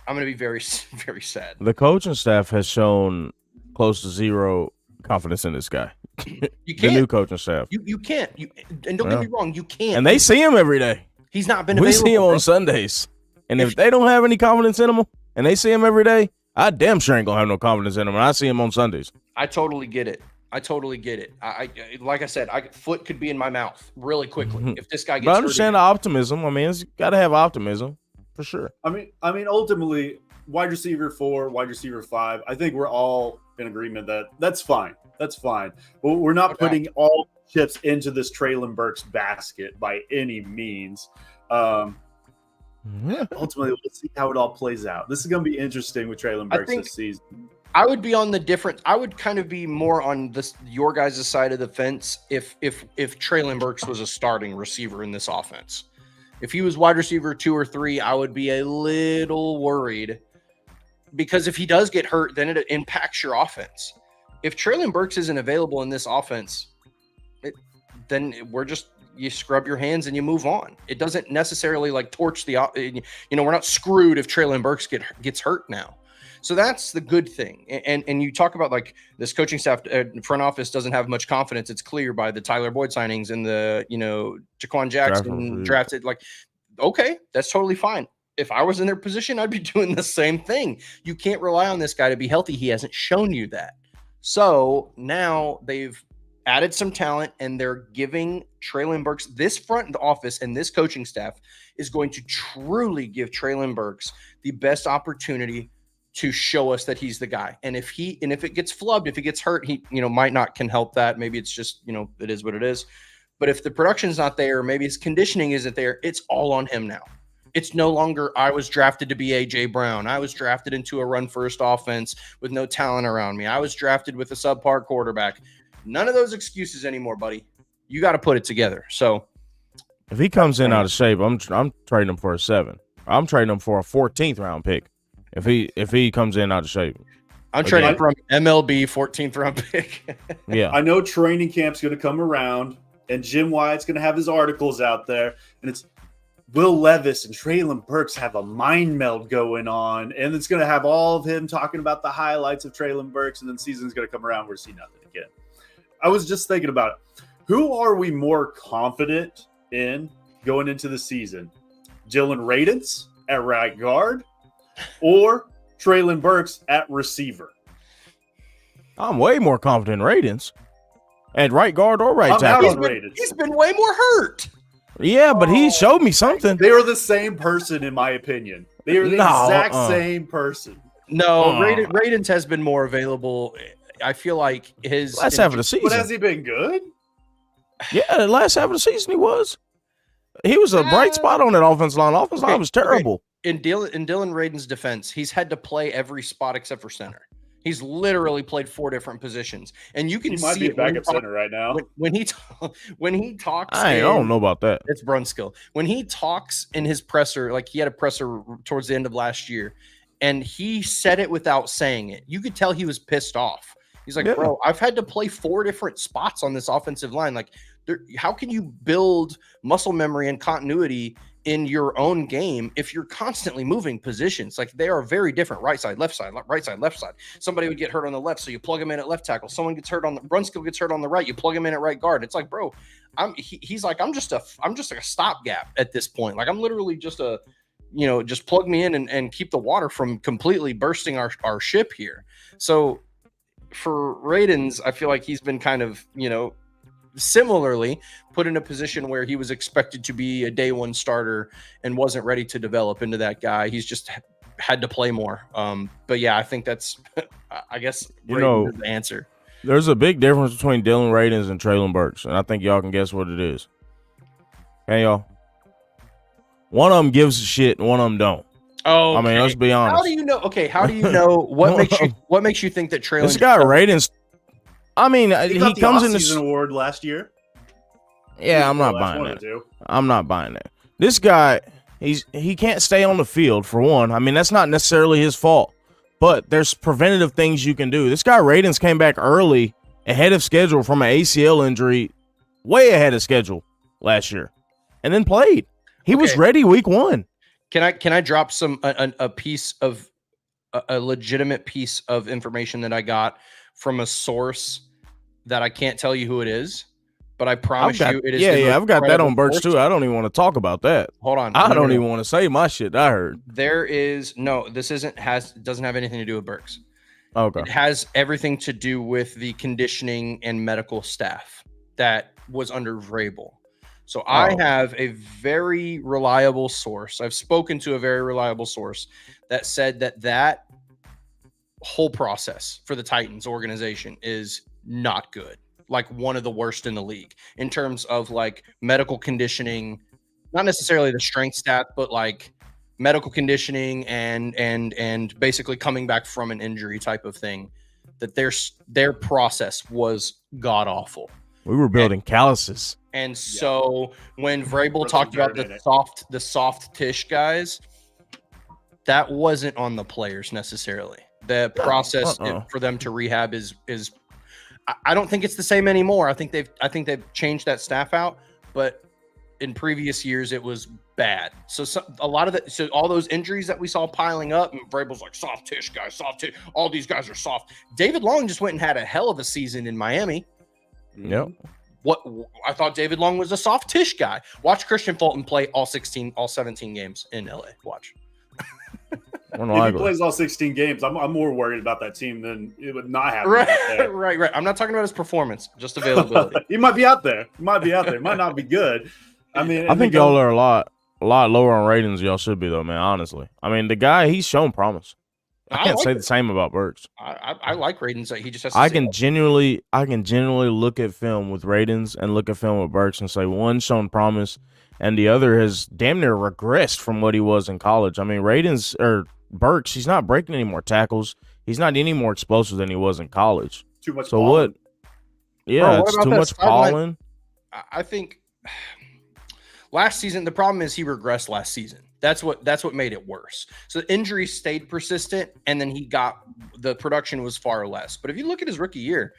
I'm going to be very, very sad. The coaching staff has shown close to zero confidence in this guy. You can't. The new coaching staff. You can't. And don't get me wrong, you can't. And they see him every day. He's not been We available. see him on Sundays. And if they don't have any confidence in him and they see him every day, I damn sure ain't going to have no confidence in him. And I see him on Sundays. I totally get it. I like I said, foot could be in my mouth really quickly if this guy gets But I hurt understand the optimism. I mean, it's got to have optimism for sure. I mean, ultimately, wide receiver 4, wide receiver 5. I think we're all in agreement that that's fine. That's fine. But we're not putting all chips into this Treylon Burks basket by any means. Ultimately, we'll see how it all plays out. This is going to be interesting with Treylon Burks this season. I would be on the different. I would kind of be more on your guys' side of the fence if Treylon Burks was a starting receiver in this offense. If he was wide receiver 2 or 3, I would be a little worried because if he does get hurt, then it impacts your offense. If Treylon Burks isn't available in this offense, then you scrub your hands and you move on. It doesn't necessarily like torch the, we're not screwed if Treylon Burks gets hurt now. So that's the good thing. And you talk about like this coaching staff, front office doesn't have much confidence. It's clear by the Tyler Boyd signings and the, Jaquan Jackson drafted. Like, okay, that's totally fine. If I was in their position, I'd be doing the same thing. You can't rely on this guy to be healthy. He hasn't shown you that. So now they've added some talent and they're giving Treylon Burks, this front office and this coaching staff is going to truly give Treylon Burks the best opportunity to show us that he's the guy. And if it gets flubbed, if he gets hurt, he, might not can help that. Maybe it's just, it is what it is. But if the production's not there, maybe his conditioning isn't there, it's all on him now. It's no longer, I was drafted to be A.J. Brown. I was drafted into a run-first offense with no talent around me. I was drafted with a subpar quarterback. None of those excuses anymore, buddy. You got to put it together. So if he comes in out of shape, I'm trading him for a 7. I'm trading him for a 14th round pick. If he comes in out of shape. I'm trading from MLB 14th round pick. Yeah. I know training camp's going to come around and Jim Wyatt's going to have his articles out there and it's Will Levis and Treylon Burks have a mind meld going on, and it's going to have all of him talking about the highlights of Treylon Burks, and then season's going to come around, we're see nothing again. I was just thinking about it. Who are we more confident in going into the season? Jalen Radens at right guard or Treylon Burks at receiver? I'm way more confident in Radens at right guard or right tackle. He's been way more hurt. Yeah, but he showed me something. They are the same person, in my opinion. They are the exact same person. No, Radens has been more available. I feel like his last half of the season. But has he been good? Yeah, the last half of the season he was. He was a bright spot on that offensive line. Offensive line was terrible. In Dylan Radens' defense, he's had to play every spot except for center. He's literally played 4 different positions, and you can see. He might be a backup center right now. When he talks, I don't know about that. It's Brunskill. When he talks in his presser, like he had a presser towards the end of last year, and he said it without saying it. You could tell he was pissed off. He's like, bro, I've had to play 4 different spots on this offensive line. Like, how can you build muscle memory and continuity in your own game if you're constantly moving positions? Like, they are very different. Right side, left side, right side, left side. Somebody would get hurt on the left, so you plug him in at left tackle. Someone gets hurt on the Brunskill gets hurt on the right, you plug him in at right guard. It's like, bro, he's like, I'm just a stopgap at this point. Like, I'm literally just just plug me in and keep the water from completely bursting our ship here. So for Radens, I feel like he's been kind of, similarly put in a position where he was expected to be a day one starter and wasn't ready to develop into that guy. He's just had to play more. But yeah, I think that's, I guess, Radens is the answer. There's a big difference between Dylan Radens and Treylon Burks, and I think y'all can guess what it is. Hey, y'all. One of them gives a shit and one of them don't. Oh, I mean, let's be honest. How do you know? Okay, how do you know what makes you think that Treylon? This guy Radens. I mean, he comes in the season award last year. Yeah, I'm not buying that. I'm not buying that. This guy, he can't stay on the field for one. I mean, that's not necessarily his fault, but there's preventative things you can do. This guy Radens came back early, ahead of schedule from an ACL injury, way ahead of schedule last year, and then played. He was ready week 1. Can I drop a piece of a legitimate piece of information that I got from a source that I can't tell you who it is, but I promise you it is. Yeah, I've got that on Birch too. I don't even want to talk about that. Hold on. I don't even want to say my shit I heard. There is this doesn't have anything to do with Burks. Okay. It has everything to do with the conditioning and medical staff that was under Vrabel. So I have a very reliable source. I've spoken to a very reliable source that said that whole process for the Titans organization is not good. Like one of the worst in the league in terms of like medical conditioning, not necessarily the strength stat, but like medical conditioning and basically coming back from an injury type of thing. That their process was god awful. We were building calluses. And so when Vrabel talked about the soft tish guys, that wasn't on the players necessarily. The process for them to rehab is I don't think it's the same anymore. I think they've changed that staff out, but in previous years it was bad. So all those injuries that we saw piling up, and Vrabel's like soft tish guys, soft tish. All these guys are soft. David Long just went and had a hell of a season in Miami. Yep. What I thought David Long was a soft tish guy. Watch Christian Fulton play all 17 games in LA. Watch. If he plays all 16 games, I'm more worried about that team than it would not have. Right. I'm not talking about his performance, just availability. He might be out there. He might not be good. I mean, I think y'all are a lot lower on ratings. Y'all should be though, man. Honestly, I mean, the guy, he's shown promise. I can't say the same about Burks. I like Radens. He just has to I can genuinely look at film with Radens and look at film with Burks and say one's shown promise and the other has damn near regressed from what he was in college. I mean, Burks, he's not breaking any more tackles. He's not any more explosive than he was in college. Too much. So pollen. what? Yeah, it's too much pollen. I think last season the problem is he regressed last season. That's what made it worse. So the injury stayed persistent, and then the production was far less. But if you look at his rookie year,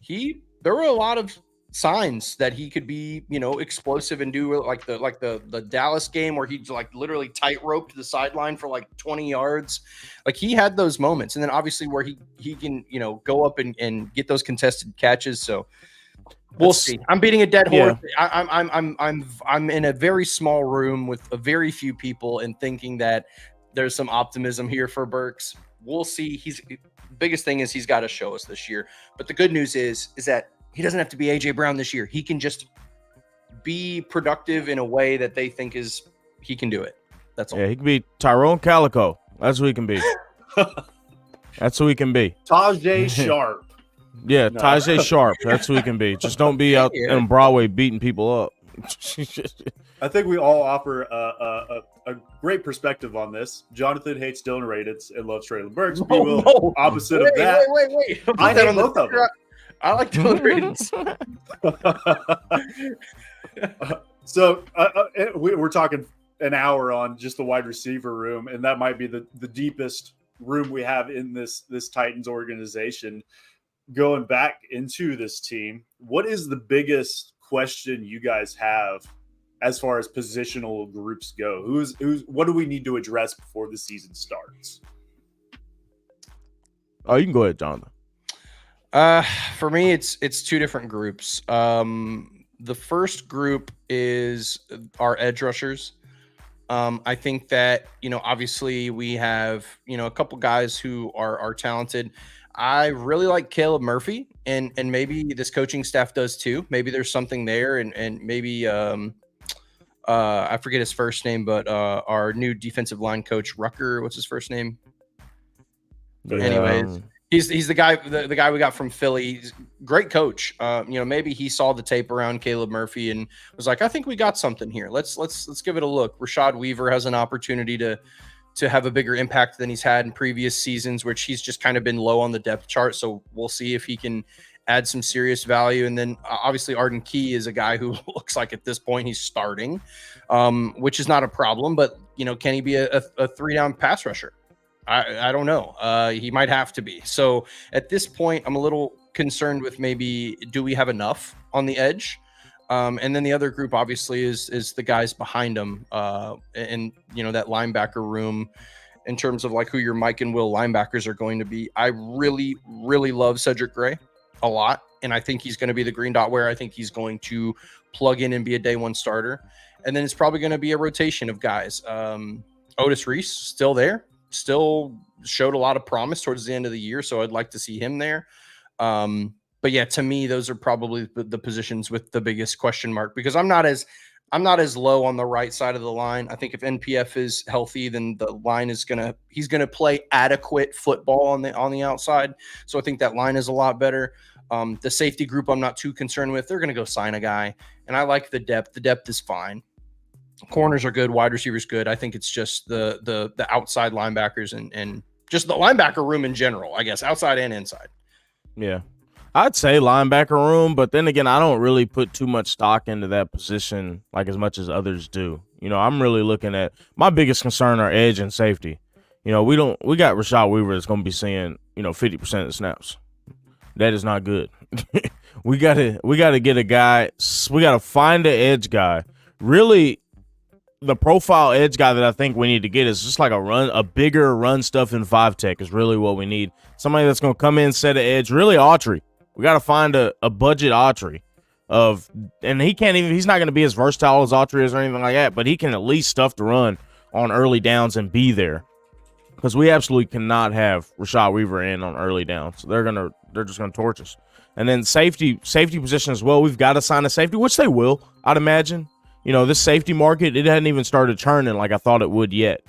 there were a lot of signs that he could be, explosive and do like the Dallas game where he like literally tight-roped the sideline for like 20 yards. Like he had those moments, and then obviously where he can go up and get those contested catches. So we'll see. I'm beating a dead horse. Yeah. I'm in a very small room with a very few people and thinking that there's some optimism here for Burks. We'll see. Biggest thing is he's got to show us this year. But the good news is that he doesn't have to be AJ Brown this year. He can just be productive in a way that they think he can do it. That's all. Yeah, he can be Tyrone Calico. That's who he can be. That's who he can be. Tajay Sharp. Yeah, no. Tajay Sharp. That's who he can be. Just don't be out on Broadway beating people up. I think we all offer a great perspective on this. Jonathan hates Dylan Radens and loves Treylon Burks. We will opposite of that. Wait. I hate both of them. I like Dylan Radens. So we're talking an hour on just the wide receiver room, and that might be the deepest room we have in this Titans organization. Going back into this team, what is the biggest question you guys have as far as positional groups go? What do we need to address before the season starts? Oh, you can go ahead, Jonathan. For me, it's two different groups. The first group is our edge rushers. I think that, obviously we have, a couple guys who are talented. I really like Caleb Murphy, and maybe this coaching staff does too. Maybe there's something there, and maybe I forget his first name, but our new defensive line coach Rucker, what's his first name? Anyways, he's the guy the guy we got from Philly. He's a great coach. Maybe he saw the tape around Caleb Murphy and was like, I think we got something here. Let's give it a look. Rashad Weaver has an opportunity to have a bigger impact than he's had in previous seasons, which he's just kind of been low on the depth chart. So we'll see if he can add some serious value. And then obviously Arden Key is a guy who looks like at this point he's starting, which is not a problem. But, can he be a 3-down pass rusher? I don't know. He might have to be. So at this point, I'm a little concerned with maybe do we have enough on the edge? And then the other group obviously is the guys behind them, and that linebacker room in terms of like who your Mike and Will linebackers are going to be. I really, really love Cedric Gray a lot, and I think he's going to be the green dot wearer. I think he's going to plug in and be a day one starter, and then it's probably going to be a rotation of guys. Otis Reese still there, still showed a lot of promise towards the end of the year, so I'd like to see him there. But yeah, to me, those are probably the positions with the biggest question mark, because I'm not as low on the right side of the line. I think if NPF is healthy, then the line he's gonna play adequate football on the outside. So I think that line is a lot better. The safety group I'm not too concerned with. They're gonna go sign a guy, and I like the depth. The depth is fine. Corners are good, wide receivers good. I think it's just the outside linebackers and just the linebacker room in general, I guess, outside and inside. Yeah. I'd say linebacker room, but then again, I don't really put too much stock into that position like as much as others do. I'm really looking at my biggest concern are edge and safety. We got Rashad Weaver that's going to be seeing, 50% of the snaps. That is not good. we got to get a guy. We got to find an edge guy. Really, the profile edge guy that I think we need to get is just like a bigger run stuff in 5-tech is really what we need. Somebody that's going to come in, set an edge. Really, Autry. We got to find a budget Autry and he's not going to be as versatile as Autry is or anything like that, but he can at least stuff the run on early downs and be there, because we absolutely cannot have Rashad Weaver in on early downs. They're just going to torch us. And then safety position as well. We've got to sign a safety, which they will, I'd imagine. This safety market, it hadn't even started churning like I thought it would yet.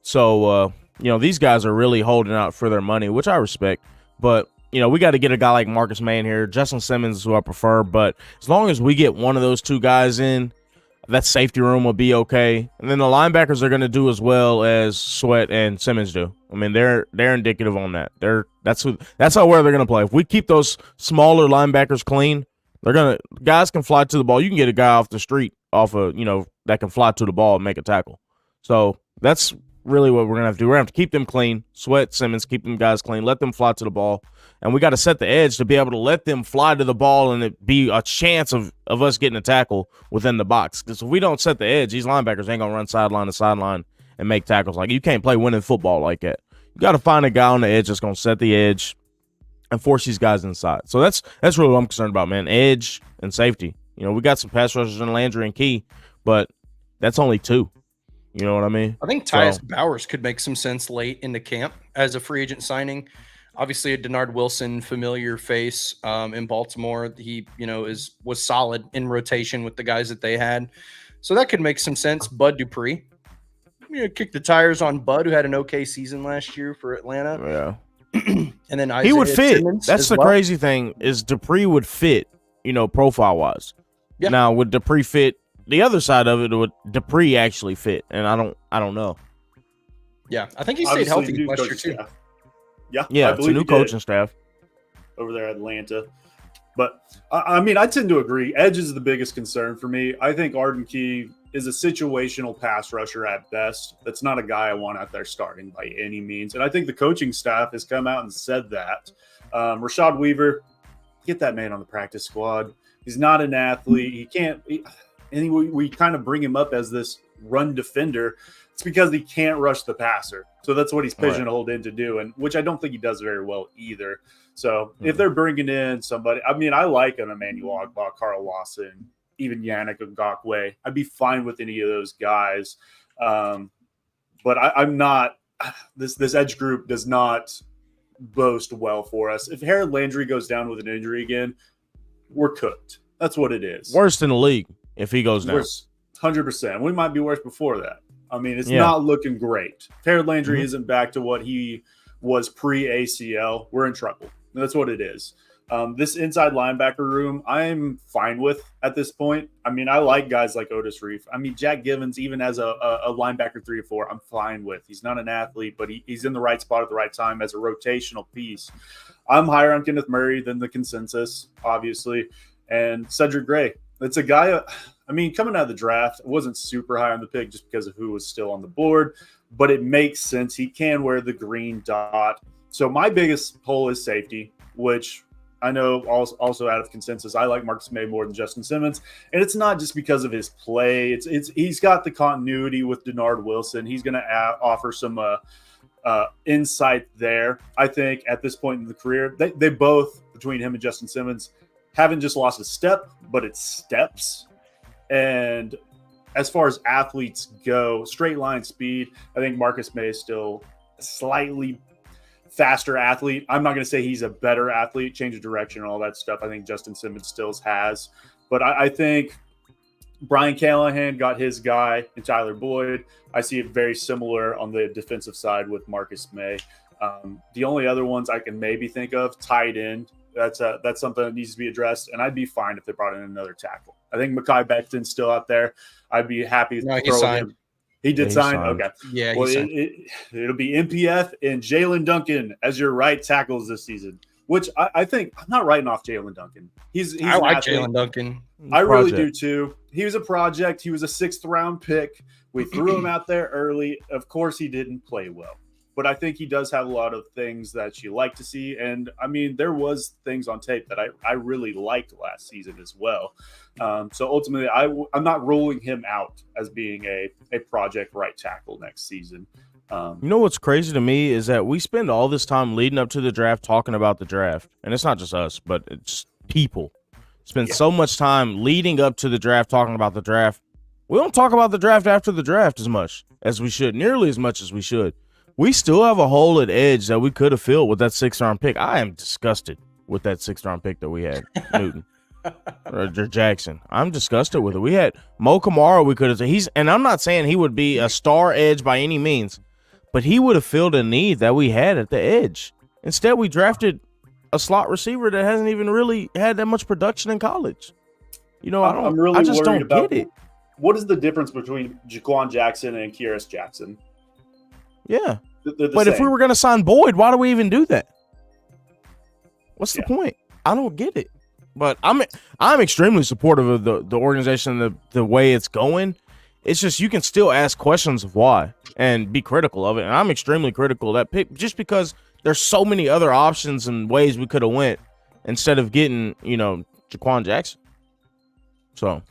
So, these guys are really holding out for their money, which I respect. But, we got to get a guy like Marcus Mann here. Justin Simmons is who I prefer. But as long as we get one of those two guys in, that safety room will be okay. And then the linebackers are going to do as well as Sweat and Simmons do. I mean, they're indicative on that. That's where they're going to play. If we keep those smaller linebackers clean, guys can fly to the ball. You can get a guy off the street that can fly to the ball and make a tackle. So that's really what we're going to have to do. We're going to have to keep them clean. Sweat, Simmons, keep them guys clean. Let them fly to the ball. And we got to set the edge to be able to let them fly to the ball and it be a chance of us getting a tackle within the box. Because if we don't set the edge, these linebackers ain't going to run sideline to sideline and make tackles. Like, you can't play winning football like that. You got to find a guy on the edge that's going to set the edge and force these guys inside. So that's really what I'm concerned about, man. Edge and safety. We got some pass rushers in Landry and Key, but that's only two. You know what I mean? I think Tyus Bowers could make some sense late in the camp as a free agent signing. Obviously, a Denard Wilson familiar face in Baltimore. He, was solid in rotation with the guys that they had. So that could make some sense. Bud Dupree. Kick the tires on Bud, who had an okay season last year for Atlanta. Yeah. And then he would fit. Simmons That's the crazy thing is Dupree would fit, profile-wise. Yeah. Now, would Dupree fit? The other side of it, would Dupree actually fit? And I don't know. Yeah, I think he stayed healthy last year too. Staff. Yeah, it's a new coaching staff over there at Atlanta. But I mean, I tend to agree. Edge is the biggest concern for me. I think Arden Key is a situational pass rusher at best. That's not a guy I want out there starting by any means. And I think the coaching staff has come out and said that. Rashad Weaver, get that man on the practice squad. He's not an athlete. He can't. We kind of bring him up as this run defender. It's because he can't rush the passer. So that's what he's pigeonholed into doing, which I don't think he does very well either. So if they're bringing in somebody, I mean, I like an Emmanuel Ogbah, Carl Lawson, even Yannick Ngakoue. I'd be fine with any of those guys. But I'm not – this edge group does not boast well for us. If Harold Landry goes down with an injury again, we're cooked. That's what it is. Worst in the league if he goes down. Worse, 100%. We might be worse before that. I mean, it's not looking great. If Harold Landry isn't back to what he was pre-ACL, we're in trouble. That's what it is. This inside linebacker room, I'm fine with at this point. I mean, I like guys like Otis Reef. I mean, Jack Givens, even as a linebacker 3 or 4, I'm fine with. He's not an athlete, but he's in the right spot at the right time as a rotational piece. I'm higher on Kenneth Murray than the consensus, obviously. And Cedric Gray, it's a guy, I mean, coming out of the draft, I wasn't super high on the pick just because of who was still on the board, but it makes sense. He can wear the green dot. So my biggest pull is safety, which I know also out of consensus, I like Marcus May more than Justin Simmons. And it's not just because of his play. It's he's got the continuity with Denard Wilson. He's going to offer some insight there. I think at this point in the career, they both, between him and Justin Simmons, haven't just lost a step, but it's steps. And as far as athletes go, straight line speed, I think Marcus May is still slightly faster athlete. I'm not going to say he's a better athlete, change of direction, and all that stuff. I think Justin Simmons still has. But I think Brian Callahan got his guy in Tyler Boyd. I see it very similar on the defensive side with Marcus May. The only other ones I can maybe think of, tight end, that's something that needs to be addressed, and I'd be fine if they brought in another tackle. I think Mekhi Becton's still out there. I'd be happy to throw him. He did sign? Okay. Yeah, well, it'll be MPF and Jalen Duncan as your right tackles this season, which I think I'm not writing off Jalen Duncan. I like Jalen Duncan. I really do too. He was a project. He was a 6th-round pick. We threw him out there early. Of course, he didn't play well. But I think he does have a lot of things that you like to see. And, I mean, there was things on tape that I really liked last season as well. So, ultimately, I'm not ruling him out as being a project right tackle next season. You know what's crazy to me is that we spend all this time leading up to the draft talking about the draft. And it's not just us, but it's people. Spend so much time leading up to the draft talking about the draft. We don't talk about the draft after the draft as much as we should, nearly as much as we should. We still have a hole at edge that we could have filled with that 6th-round pick. I am disgusted with that 6th-round pick that we had, Newton or Jackson. I'm disgusted with it. We had Mo Kamara. We could have. And I'm not saying he would be a star edge by any means, but he would have filled a need that we had at the edge. Instead, we drafted a slot receiver that hasn't even really had that much production in college. You know, I just don't get it. What is the difference between Jaquan Jackson and Kyrus Jackson? Yeah. But if we were going to sign Boyd, why do we even do that? What's the point? I don't get it. But I'm extremely supportive of the organization, the way it's going. It's just you can still ask questions of why and be critical of it. And I'm extremely critical of that pick just because there's so many other options and ways we could have went instead of getting, Jaquan Jackson. So.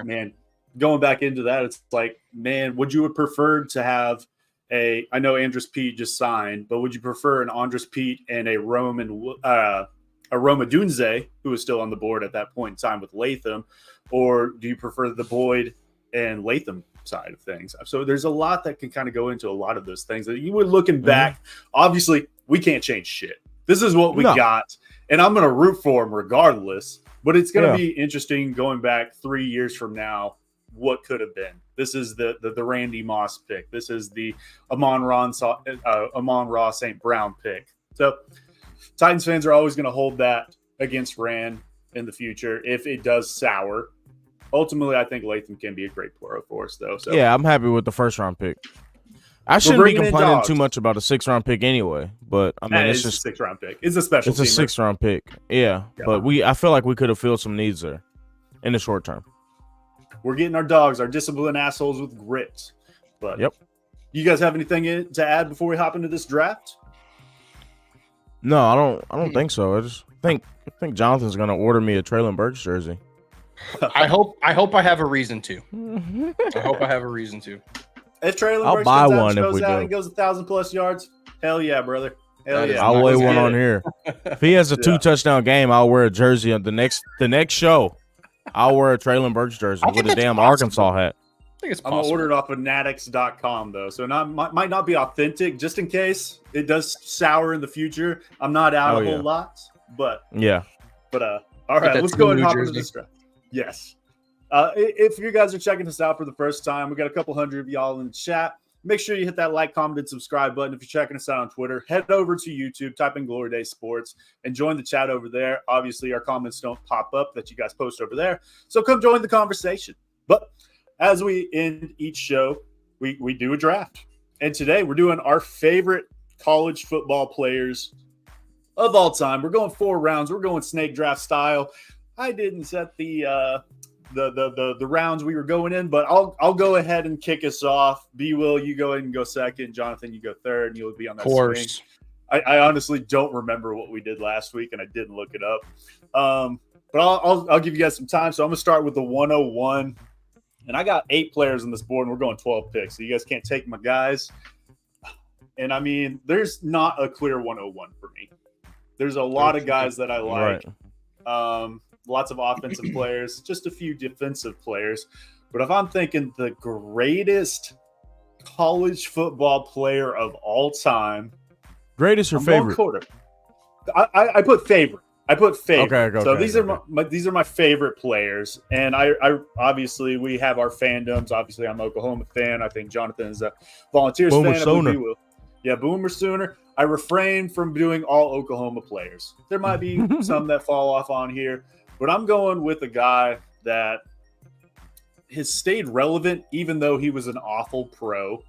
Man, going back into that, it's like, man, would you have preferred to have I know Andres Pete just signed, but would you prefer an Andres Pete and a Roma Dunze, who was still on the board at that point in time with Latham, or do you prefer the Boyd and Latham side of things? So there's a lot that can kind of go into a lot of those things that you were looking back. Obviously, we can't change shit. This is what we got, and I'm going to root for him regardless. But it's going to be interesting going back 3 years from now. What could have been? This is the Randy Moss pick. This is the Amon-Ra St. Brown pick. So Titans fans are always going to hold that against Rand in the future if it does sour. Ultimately, I think Latham can be a great player for us, though. So yeah, I'm happy with the 1st-round pick. I shouldn't be complaining too much about a 6th-round pick anyway, but I mean, it's just a 6th-round pick. It's a special. It's a 6th-round pick. Yeah, but I feel like we could have filled some needs there in the short term. We're getting our dogs, our disciplined assholes with grit. But you guys have anything to add before we hop into this draft? No, I don't think so. I just think Jonathan's going to order me a Treylon Burks jersey. I hope I have a reason to. I hope I have a reason to. If Treylon Burks buy comes one out, if we do. And goes 1,000+ yards, hell yeah, brother. Hell yeah. I'll lay one on here. If he has a 2-touchdown game, I'll wear a jersey on the next show. I'll wear a Treylon Burks jersey with a damn Arkansas hat. think it's I'm gonna possible. order it off of natix.com though, so might not be authentic. Just in case it does sour in the future, I'm not out a whole lot. But all right, let's go ahead and hop into this draft. Yes. If you guys are checking us out for the first time, we got a couple hundred of y'all in the chat. Make sure you hit that like, comment, and subscribe button. If you're checking us out on Twitter, head over to YouTube, type in Glory Day Sports, and join the chat over there. Obviously, our comments don't pop up that you guys post over there, so come join the conversation. But as we end each show, we do a draft. And today we're doing our favorite college football players of all time. We're going 4 rounds. We're going snake draft style. I didn't set the rounds we were going in, but I'll go ahead and kick us off. B. Will, you go ahead and go second. Jonathan, you go third, and you'll be on that swing. I honestly don't remember what we did last week, and I didn't look it up. But I'll give you guys some time. So I'm gonna start with the 101, and I got 8 players on this board, and we're going 12 picks. So you guys can't take my guys. And I mean, there's not a clear 101 for me. There's a lot of guys that I like. Right. Lots of offensive players, just a few defensive players. But if I'm thinking the greatest college football player of all time, greatest or favorite? I put favorite. Okay, so these are my favorite players, and I obviously we have our fandoms. Obviously, I'm an Oklahoma fan. I think Jonathan is a Volunteers Boomer fan. Sooner. Yeah, Boomer Sooner. I refrain from doing all Oklahoma players. There might be some that fall off on here, but I'm going with a guy that has stayed relevant even though he was an awful pro,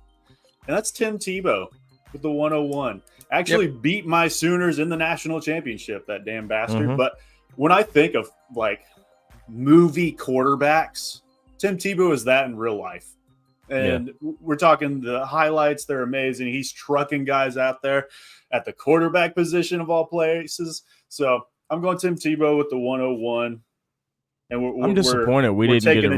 and that's Tim Tebow with the 101. Actually beat my Sooners in the national championship, that damn bastard. Mm-hmm. But when I think of like movie quarterbacks, Tim Tebow is that in real life. And we're talking the highlights. They're amazing. He's trucking guys out there at the quarterback position of all places. So I'm going Tim Tebow with the 101. And I'm disappointed we didn't get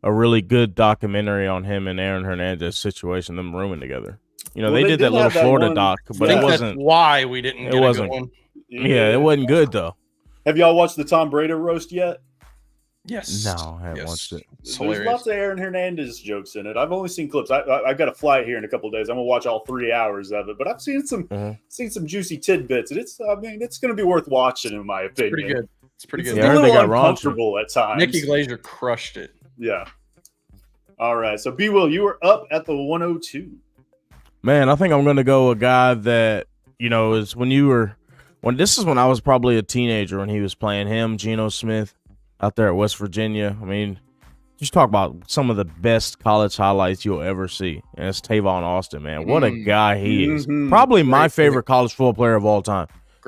a really good documentary on him and Aaron Hernandez situation, them rooming together. You know, they did that little Florida doc, but it wasn't. That's why we didn't get a good one. Yeah, it wasn't good though. Have y'all watched the Tom Brady roast yet? Yes. No, I haven't watched it. There's lots of Aaron Hernandez jokes in it. I've only seen clips. I got a flight here in a couple of days. I'm gonna watch all 3 hours of it, but I've seen some juicy tidbits, and it's going to be worth watching in my opinion. Pretty good. It's pretty good. Yeah, a little uncomfortable at times. Nikki Glazer crushed it. Yeah. All right. So B. Will, you were up at the 102. Man, I think I'm gonna go a guy that is when I was probably a teenager when he was playing him, Geno Smith. Out there at West Virginia. I mean, just talk about some of the best college highlights you'll ever see. And it's Tavon Austin, man. What a guy he is. Probably my favorite college football player of all time.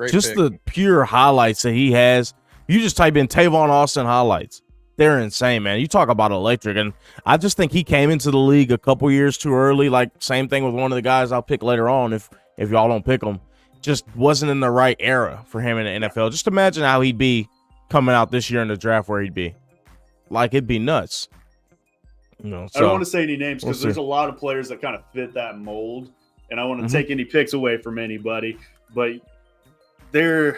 Just the pure highlights that he has. You just type in Tavon Austin highlights. They're insane, man. You talk about electric. And I just think he came into the league a couple years too early. Like, same thing with one of the guys I'll pick later on if y'all don't pick him. Just wasn't in the right era for him in the NFL. Just imagine how he'd be coming out this year in the draft where he'd be. Like, it'd be nuts. I don't want to say any names because there's a lot of players that kind of fit that mold, and I want to take any picks away from anybody. But there's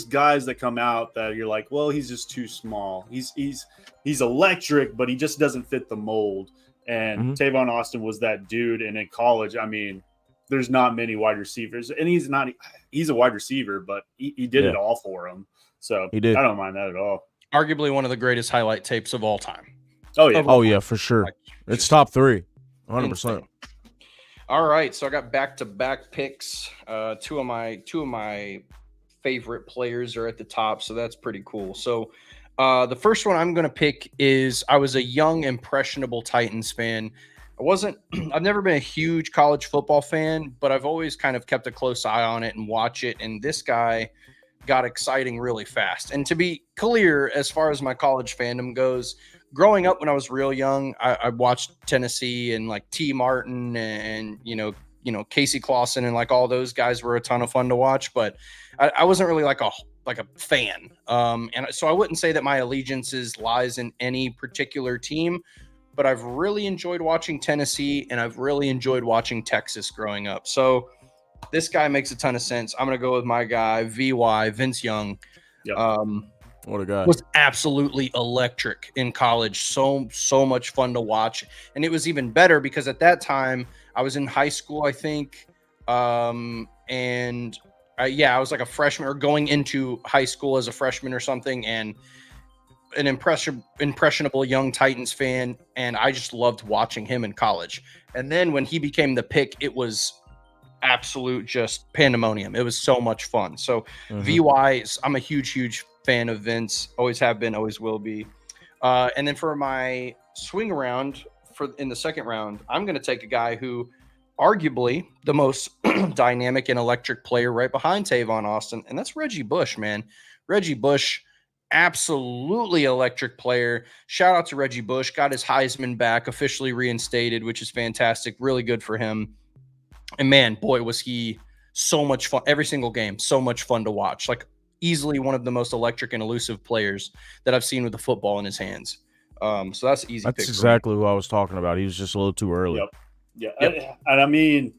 guys that come out that you're like, well, he's just too small. He's electric, but he just doesn't fit the mold. And Tavon Austin was that dude. And in college, I mean, there's not many wide receivers, and he's a wide receiver, but he did it all for him. So I don't mind that at all. Arguably one of the greatest highlight tapes of all time. Oh, yeah. Oh, yeah, for sure. It's top 3. 100%. All right. So I got back-to-back picks. Two of my favorite players are at the top, so that's pretty cool. So the first one I'm going to pick is I was a young, impressionable Titans fan. I've never been a huge college football fan, but I've always kind of kept a close eye on it and watch it. And this guy got exciting really fast. And to be clear, as far as my college fandom goes, growing up when I was real young, I watched Tennessee and like T. Martin and Casey Clausen and like all those guys were a ton of fun to watch, but I wasn't really like a fan. And so I wouldn't say that my allegiances lies in any particular team, but I've really enjoyed watching Tennessee and I've really enjoyed watching Texas growing up. So this guy makes a ton of sense. I'm going to go with my guy, Vince Young. Yep. What a guy. Was absolutely electric in college. So much fun to watch. And it was even better because at that time I was in high school, I think. I was like a freshman or going into high school as a freshman or something, and an impressionable young Titans fan. And I just loved watching him in college. And then when he became the pick, it was absolute just pandemonium. It was so much fun. So VY, I'm a huge fan of Vince. Always have been, always will be. And then for my swing around in the second round, I'm going to take a guy who arguably the most dynamic and electric player right behind Tavon Austin, and that's Reggie Bush, man. Reggie Bush, absolutely electric player. Shout out to Reggie Bush. Got his Heisman back, officially reinstated, which is fantastic. Really good for him. And man, boy, was he so much fun. Every single game, so much fun to watch. Like easily one of the most electric and elusive players that I've seen with the football in his hands. So that's an easy pick. That's exactly who I was talking about. He was just a little too early. Yep. Yeah. Yep. And I mean,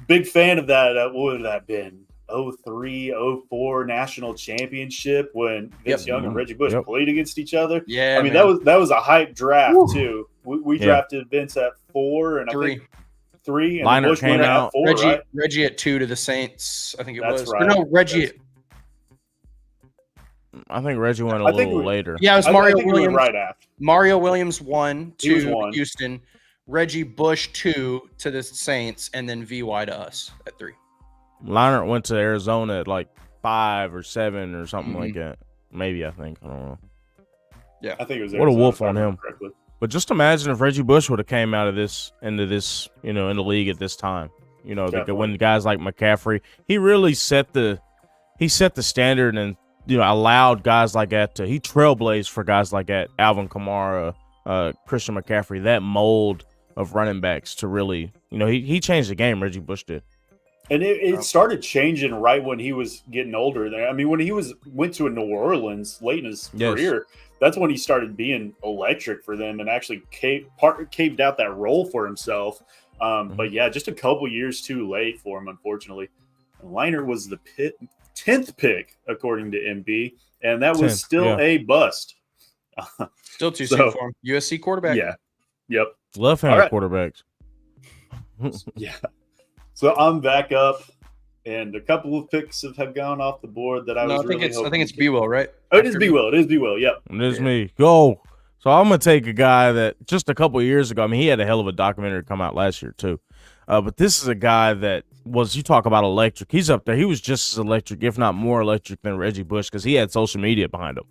big fan of that. What would that have been? 03, 04 national championship when Vince Young and Reggie Bush played against each other. Yeah. I mean, that was a hype draft too. We drafted Vince at 4 and 3. I think 3 and Liner Bush came went out. at 4, Reggie, right? Reggie at 2 to the Saints, I think it That's was. right. Or no, Reggie. I think Reggie went a little later. Yeah, it was Mario Williams. Right after. Mario Williams 1 He to was 1. Houston. Reggie Bush 2 to the Saints, and then VY to us at 3. Liner went to Arizona at like 5 or 7 or something like that. Maybe, I think. I don't know. Yeah. I think it was What a Arizona, wolf if I on remember him. correctly. But just imagine if Reggie Bush would have came out of this into this, in the league at this time. When guys like McCaffrey, he really set the standard and allowed guys like that he trailblazed for guys like that, Alvin Kamara, Christian McCaffrey, that mold of running backs to really, he changed the game. Reggie Bush did. And it started changing right when he was getting older. There, I mean, when he went to New Orleans late in his career, that's when he started being electric for them and actually caved out that role for himself. But yeah, just a couple years too late for him, unfortunately. Liner was the 10th pick according to MB, and that was still a bust. Still too soon for him. USC quarterback. Yeah. Yep. Left-handed quarterbacks. Yeah. So I'm back up, and a couple of picks have gone off the board that I think it's B-Will, right? Oh, it is B-Will. It is B-Will. Yep. It is me. Go. So I'm gonna take a guy that just a couple of years ago. I mean, he had a hell of a documentary come out last year too. But this is a guy that you talk about electric. He's up there. He was just as electric, if not more electric, than Reggie Bush because he had social media behind him.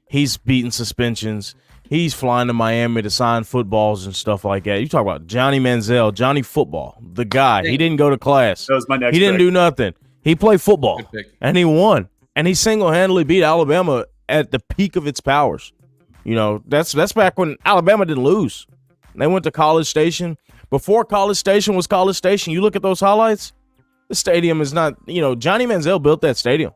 He's beating suspensions. He's flying to Miami to sign footballs and stuff like that. You talk about Johnny Manziel, Johnny Football, the guy. He didn't go to class. That was my next He didn't pick. do nothing. He played football, and he won. And he single-handedly beat Alabama at the peak of its powers. That's back when Alabama didn't lose. They went to College Station. Before College Station was College Station, you look at those highlights, the stadium is not, Johnny Manziel built that stadium.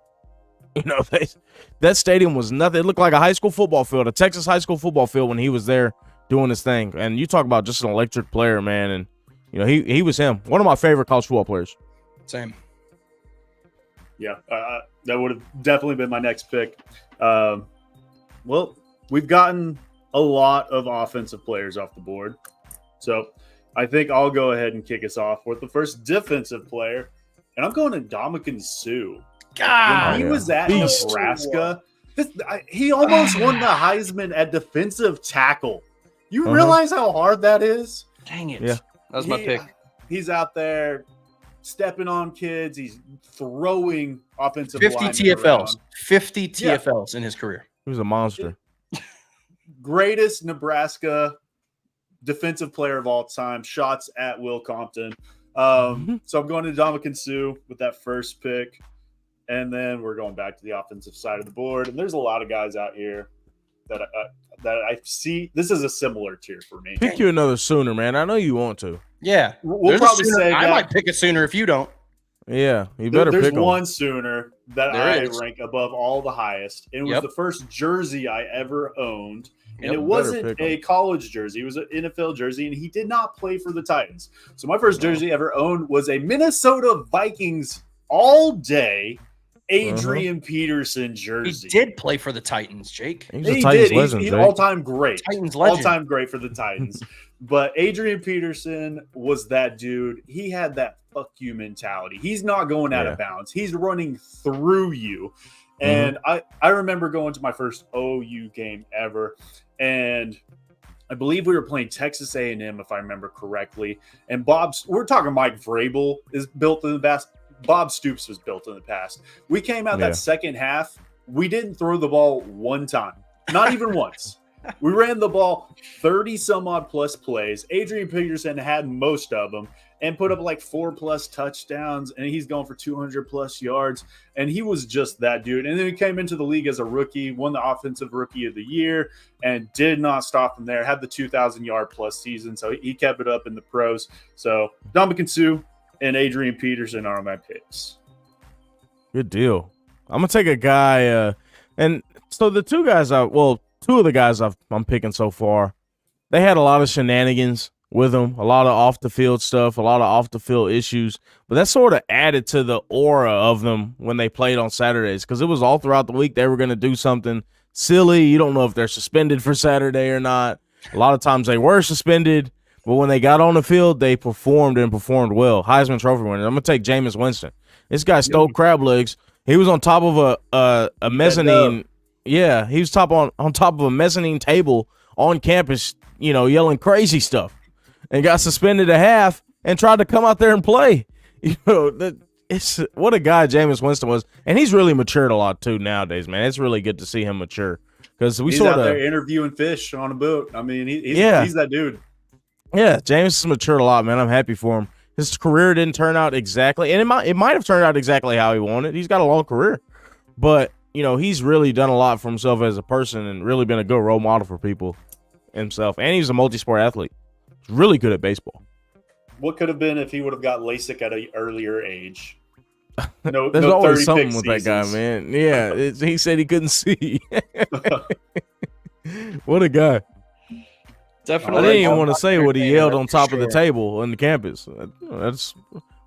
That stadium was nothing. It looked like a high school football field, a Texas high school football field when he was there doing his thing. And you talk about just an electric player, man. And, he was him. One of my favorite college football players. Same. Yeah, that would have definitely been my next pick. Well, we've gotten a lot of offensive players off the board. So I think I'll go ahead and kick us off with the first defensive player. And I'm going to Ndamukong Suh. When he was at Nebraska, he almost won the Heisman at defensive tackle. You realize how hard that is? Dang it. Yeah. That was my pick. He's out there stepping on kids. He's throwing offensive 50 linemen TFLs. around. 50 TFLs in his career. He was a monster. Greatest Nebraska defensive player of all time. Shots at Will Compton. So I'm going to Ndamukong Suh with that first pick. And then we're going back to the offensive side of the board. And there's a lot of guys out here that I see. This is a similar tier for me. Pick you another Sooner, man. I know you want to. Yeah. We'll probably say I might pick a Sooner if you don't. Yeah, you better pick him. There's one Sooner that I rank above all the highest. And it was the first jersey I ever owned. And it wasn't a college jersey. It was an NFL jersey, and he did not play for the Titans. So my first jersey ever owned was a Minnesota Vikings all day Adrian Peterson He jersey. did play for the Titans, Jake. He's a He Titans did. legend, He's Jake. all-time great. Titans legend. All-time great for the Titans. But Adrian Peterson was that dude. He had that fuck you mentality. He's not going out of bounds. He's running through you. And I remember going to my first OU game ever, and I believe we were playing Texas A&M, if I remember correctly. And we're talking Mike Vrabel is built in the past. Bob Stoops was built in the past. We came out that second half. We didn't throw the ball one time, not even once. We ran the ball 30 some odd plus plays. Adrian Peterson had most of them and put up like 4+ touchdowns, and he's going for 200+ yards. And he was just that dude. And then he came into the league as a rookie, won the offensive rookie of the year, and did not stop from there. Had the 2,000-yard+ season, so he kept it up in the pros. So Ndamukong Suh and Adrian Peterson are my picks. Good deal. I'm gonna take a guy, and so the two of the guys I'm picking so far, they had a lot of shenanigans with them, a lot of off the field stuff, a lot of off the field issues, but that sort of added to the aura of them when they played on Saturdays, because it was all throughout the week they were going to do something silly. You don't know if they're suspended for Saturday or not. A lot of times they were suspended, but when they got on the field, they performed well. Heisman Trophy winner. I'm going to take Jameis Winston. This guy stole crab legs. He was on top of a mezzanine. Yeah, he was on top of a mezzanine table on campus, yelling crazy stuff, and got suspended a half and tried to come out there and play. It's what a guy Jameis Winston was, and he's really matured a lot too nowadays, man. It's really good to see him mature, because he's out there interviewing fish on a boat. I mean, he's that dude. Yeah, Jameis has matured a lot, man. I'm happy for him. His career didn't turn out exactly, and it might have turned out exactly how he wanted. He's got a long career, but he's really done a lot for himself as a person and really been a good role model for people himself. And he's a multi-sport athlete. He's really good at baseball. What could have been if he would have got LASIK at an earlier age? There's always something with that guy, man. Yeah, he said he couldn't see. What a guy. Definitely. I didn't even want to say what he yelled on top of the table on the campus.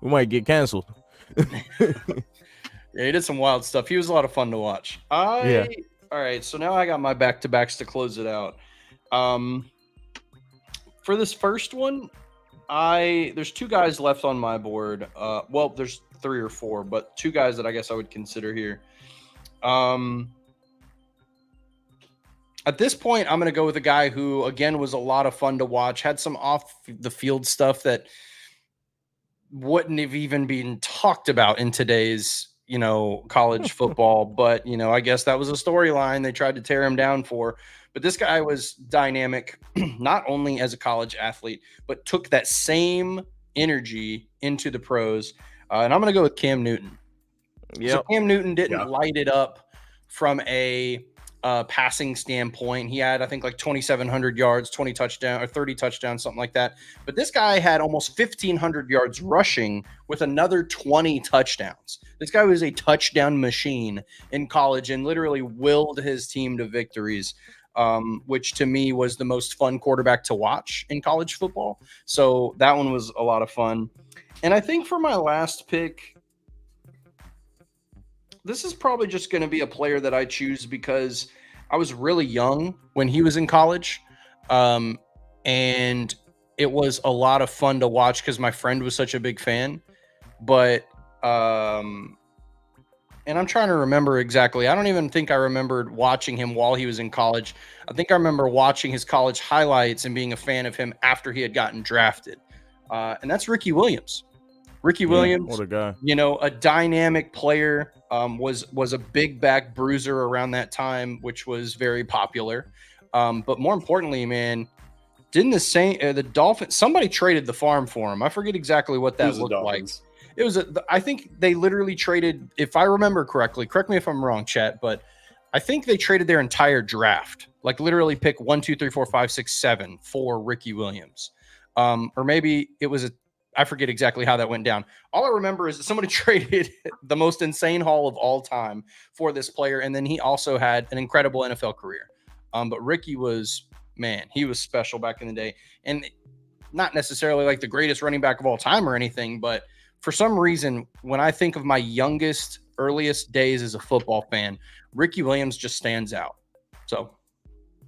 We might get canceled. Yeah, he did some wild stuff. He was a lot of fun to watch. All right, so now I got my back-to-backs to close it out. For this first one, there's two guys left on my board. Well, there's 3 or 4, but 2 guys that I guess I would consider here. At this point, I'm going to go with a guy who, again, was a lot of fun to watch, had some off-the-field stuff that wouldn't have even been talked about in today's, college football. But, I guess that was a storyline they tried to tear him down for. But this guy was dynamic, not only as a college athlete, but took that same energy into the pros. And I'm going to go with Cam Newton. Yep. So Cam Newton didn't light it up from a passing standpoint. He had, I think, like 2,700 yards, 20 touchdowns, or 30 touchdowns, something like that. But this guy had almost 1,500 yards rushing with another 20 touchdowns. This guy was a touchdown machine in college and literally willed his team to victories, which to me was the most fun quarterback to watch in college football. So that one was a lot of fun. And I think for my last pick, this is probably just going to be a player that I choose because I was really young when he was in college. And it was a lot of fun to watch because my friend was such a big fan. But, and I'm trying to remember exactly. I don't even think I remembered watching him while he was in college. I think I remember watching his college highlights and being a fan of him after he had gotten drafted. And that's Ricky Williams. Ricky Williams, what a guy. A dynamic player, was a big back bruiser around that time, which was very popular. But more importantly, man, didn't the Dolphins, somebody traded the farm for him. I forget exactly what that looked like. It was I think they literally traded, if I remember correctly, correct me if I'm wrong, chat, but I think they traded their entire draft, like literally pick 1, 2, 3, 4, 5, 6, 7 for Ricky Williams. Or maybe it was I forget exactly how that went down. All I remember is that somebody traded the most insane haul of all time for this player. And then he also had an incredible NFL career. But Ricky was, man, he was special back in the day. And not necessarily like the greatest running back of all time or anything, but for some reason, when I think of my youngest earliest days as a football fan, Ricky Williams just stands out. So,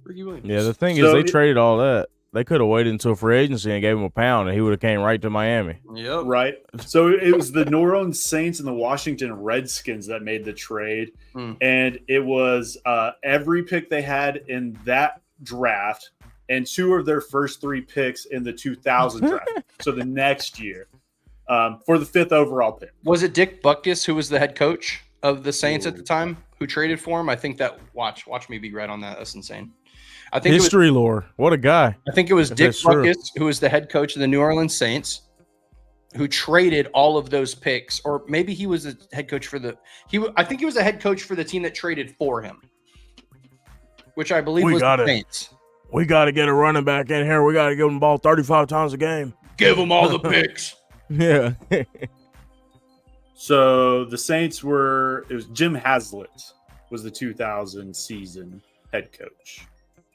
Ricky Williams. Yeah, the thing is, they traded all that. They could have waited until free agency and gave him a pound, and he would have came right to Miami. Yep. Right. So it was the New Orleans Saints and the Washington Redskins that made the trade. And it was every pick they had in that draft and 2 of their first 3 picks in the 2000 draft. So the next year for the 5th overall pick. Was it Dick Butkus who was the head coach of the Saints at the time who traded for him? I think that watch me be right on that. That's insane. I think history lore. What a guy. I think it was Dick Butkus, who was the head coach of the New Orleans Saints, who traded all of those picks, or maybe he was the head coach for I think he was the head coach for the team that traded for him, which I believe was the Saints. We got to get a running back in here. We got to give him the ball 35 times a game. Give him all the picks. Yeah. So the Saints it was Jim Haslett was the 2000 season head coach.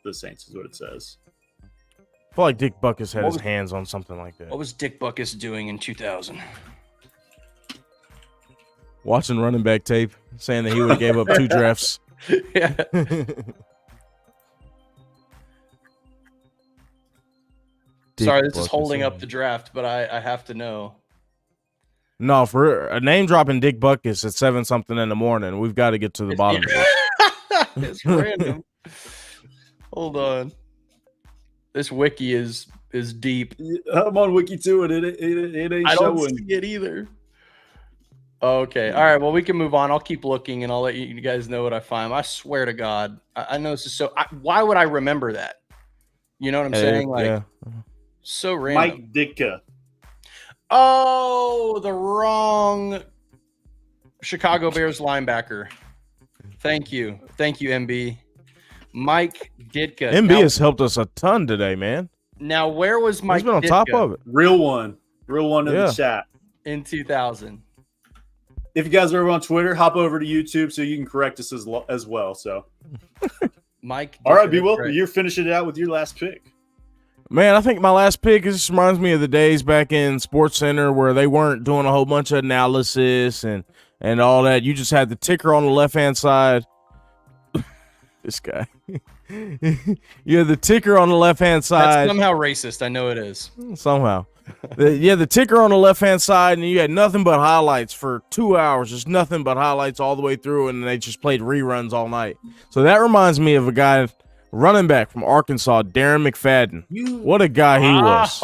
The Saints is what it says. I feel like Dick Butkus had his hands on something like that. What was Dick Butkus doing in 2000? Watching running back tape, saying that he would have gave up 2 drafts. Yeah. Sorry, this is holding up the draft, but I have to know. No, for a name dropping Dick Butkus at 7-something in the morning, we've got to get to the bottom of it. It's random. Hold on. This wiki is deep. I'm on wiki too, and it ain't showing. I don't see it either. Okay. All right. Well, we can move on. I'll keep looking, and I'll let you guys know what I find. I swear to God, I know this is so. Why would I remember that? You know what I'm saying? Like, so random. Mike Ditka. Oh, the wrong Chicago Bears linebacker. Thank you, MB. Mike Ditka. MB has helped us a ton today, man. Now, where was Mike? He's been on top of it. Real one in the chat in 2000. If you guys are over on Twitter, hop over to YouTube so you can correct us as well. So, Mike. All right, B-Will, you're finishing it out with your last pick. Man, I think my last pick just reminds me of the days back in Sports Center where they weren't doing a whole bunch of analysis and all that. You just had the ticker on the left-hand side. This guy. You had the ticker on the left-hand side. That's somehow racist. I know it is. Somehow. The ticker on the left-hand side, and you had nothing but highlights for 2 hours. Just nothing but highlights all the way through, and they just played reruns all night. So that reminds me of a guy, running back from Arkansas, Darren McFadden. What a guy he was.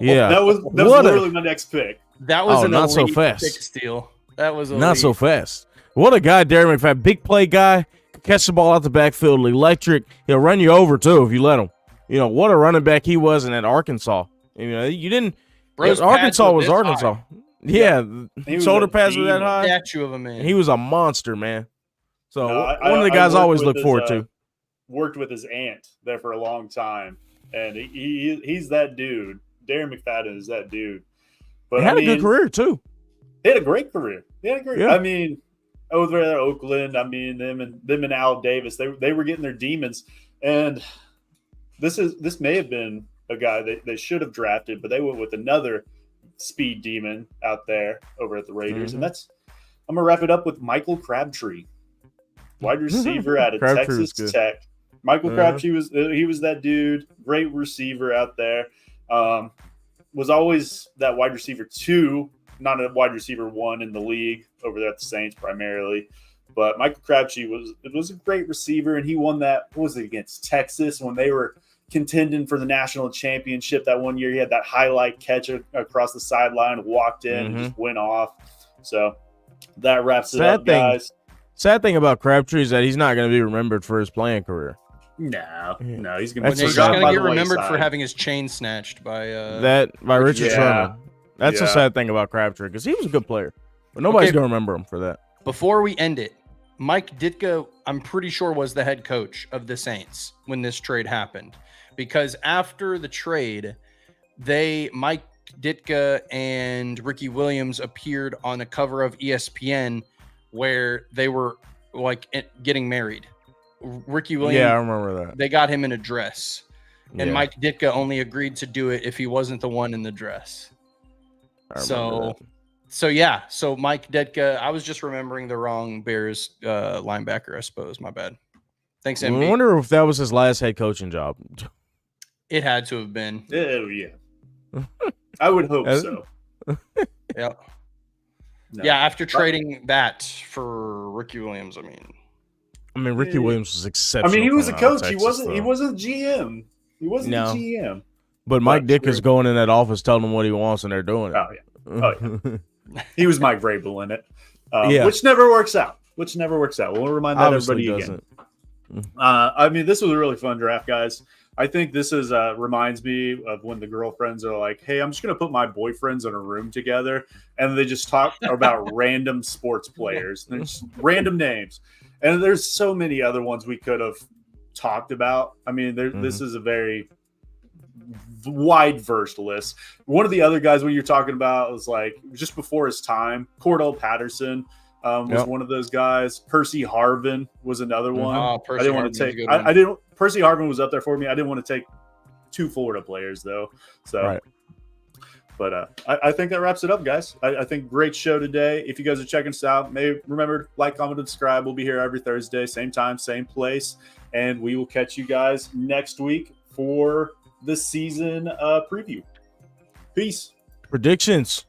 Yeah. That was literally my next pick. That was an not so elite fast. pick steal. That was elite. Not so fast. What a guy, Darren McFadden. Big play guy. Catch the ball out the backfield, electric. He'll run you over too if you let him. You know what a running back he was in Arkansas. You know you didn't. Arkansas was Arkansas. High. Yeah, shoulder pads were that high. Statue of a man. He was a monster, man. So one of the guys I always look forward to. Worked with his aunt there for a long time, and he's that dude. Darren McFadden is that dude. But he had a good career too. He had a great career. Yeah. I mean, over there at Oakland, I mean, them and Al Davis, they were getting their demons. And this may have been a guy they should have drafted, but they went with another speed demon out there over at the Raiders. And I'm gonna wrap it up with Michael Crabtree, wide receiver out of Texas Tech. Michael Crabtree was that dude, great receiver out there. Was always that wide receiver 2. Not a wide receiver 1 in the league over there at the Saints primarily, but Michael Crabtree was a great receiver, and he won that. What was it against Texas when they were contending for the national championship that one year? He had that highlight catch across the sideline, walked in, and just went off. So that wraps it up, guys. Sad thing about Crabtree is that he's not going to be remembered for his playing career. No, he's going to get remembered for having his chain snatched by Richard Sherman. That's a sad thing about Crabtree because he was a good player, but nobody's going to remember him for that. Before we end it, Mike Ditka, I'm pretty sure, was the head coach of the Saints when this trade happened, because after the trade, Mike Ditka and Ricky Williams appeared on a cover of ESPN where they were like getting married. Ricky Williams, I remember that. They got him in a dress, and Mike Ditka only agreed to do it if he wasn't the one in the dress. So So yeah, so Mike Ditka. I was just remembering the wrong Bears linebacker. I suppose. My bad. Thanks, I MB. wonder if that was his last head coaching job. It had to have been. Oh yeah, I would hope so. Yeah. No. Yeah. After trading that for Ricky Williams, I mean, Ricky Williams was exceptional. I mean, he was a coming out of coach. Texas, He wasn't GM. He wasn't No. the GM. But Mike But Dick true. is going in that office telling them what he wants, and they're doing it. Oh yeah. He was Mike Vrabel in it, Yeah. which never works out. We'll remind that Obviously everybody doesn't. again. I mean, this was a really fun draft, guys. I think this is reminds me of when the girlfriends are like, "Hey, I'm just going to put my boyfriends in a room together," and they just talk about random sports players. There's random names, and there's so many other ones we could have talked about. I mean, this is a very wide versed list. One of the other guys when you're talking about was like just before his time, Cordell Patterson was one of those guys. Percy Harvin was another one. Oh, Percy I didn't want Harvin's to a take. good I one. didn't. Percy Harvin was up there for me. I didn't want to take 2 Florida players though. So, Right. But I think that wraps it up, guys. I think great show today. If you guys are checking us out, remember like, comment, and subscribe. We'll be here every Thursday, same time, same place, and we will catch you guys next week for the season preview. Peace. Predictions.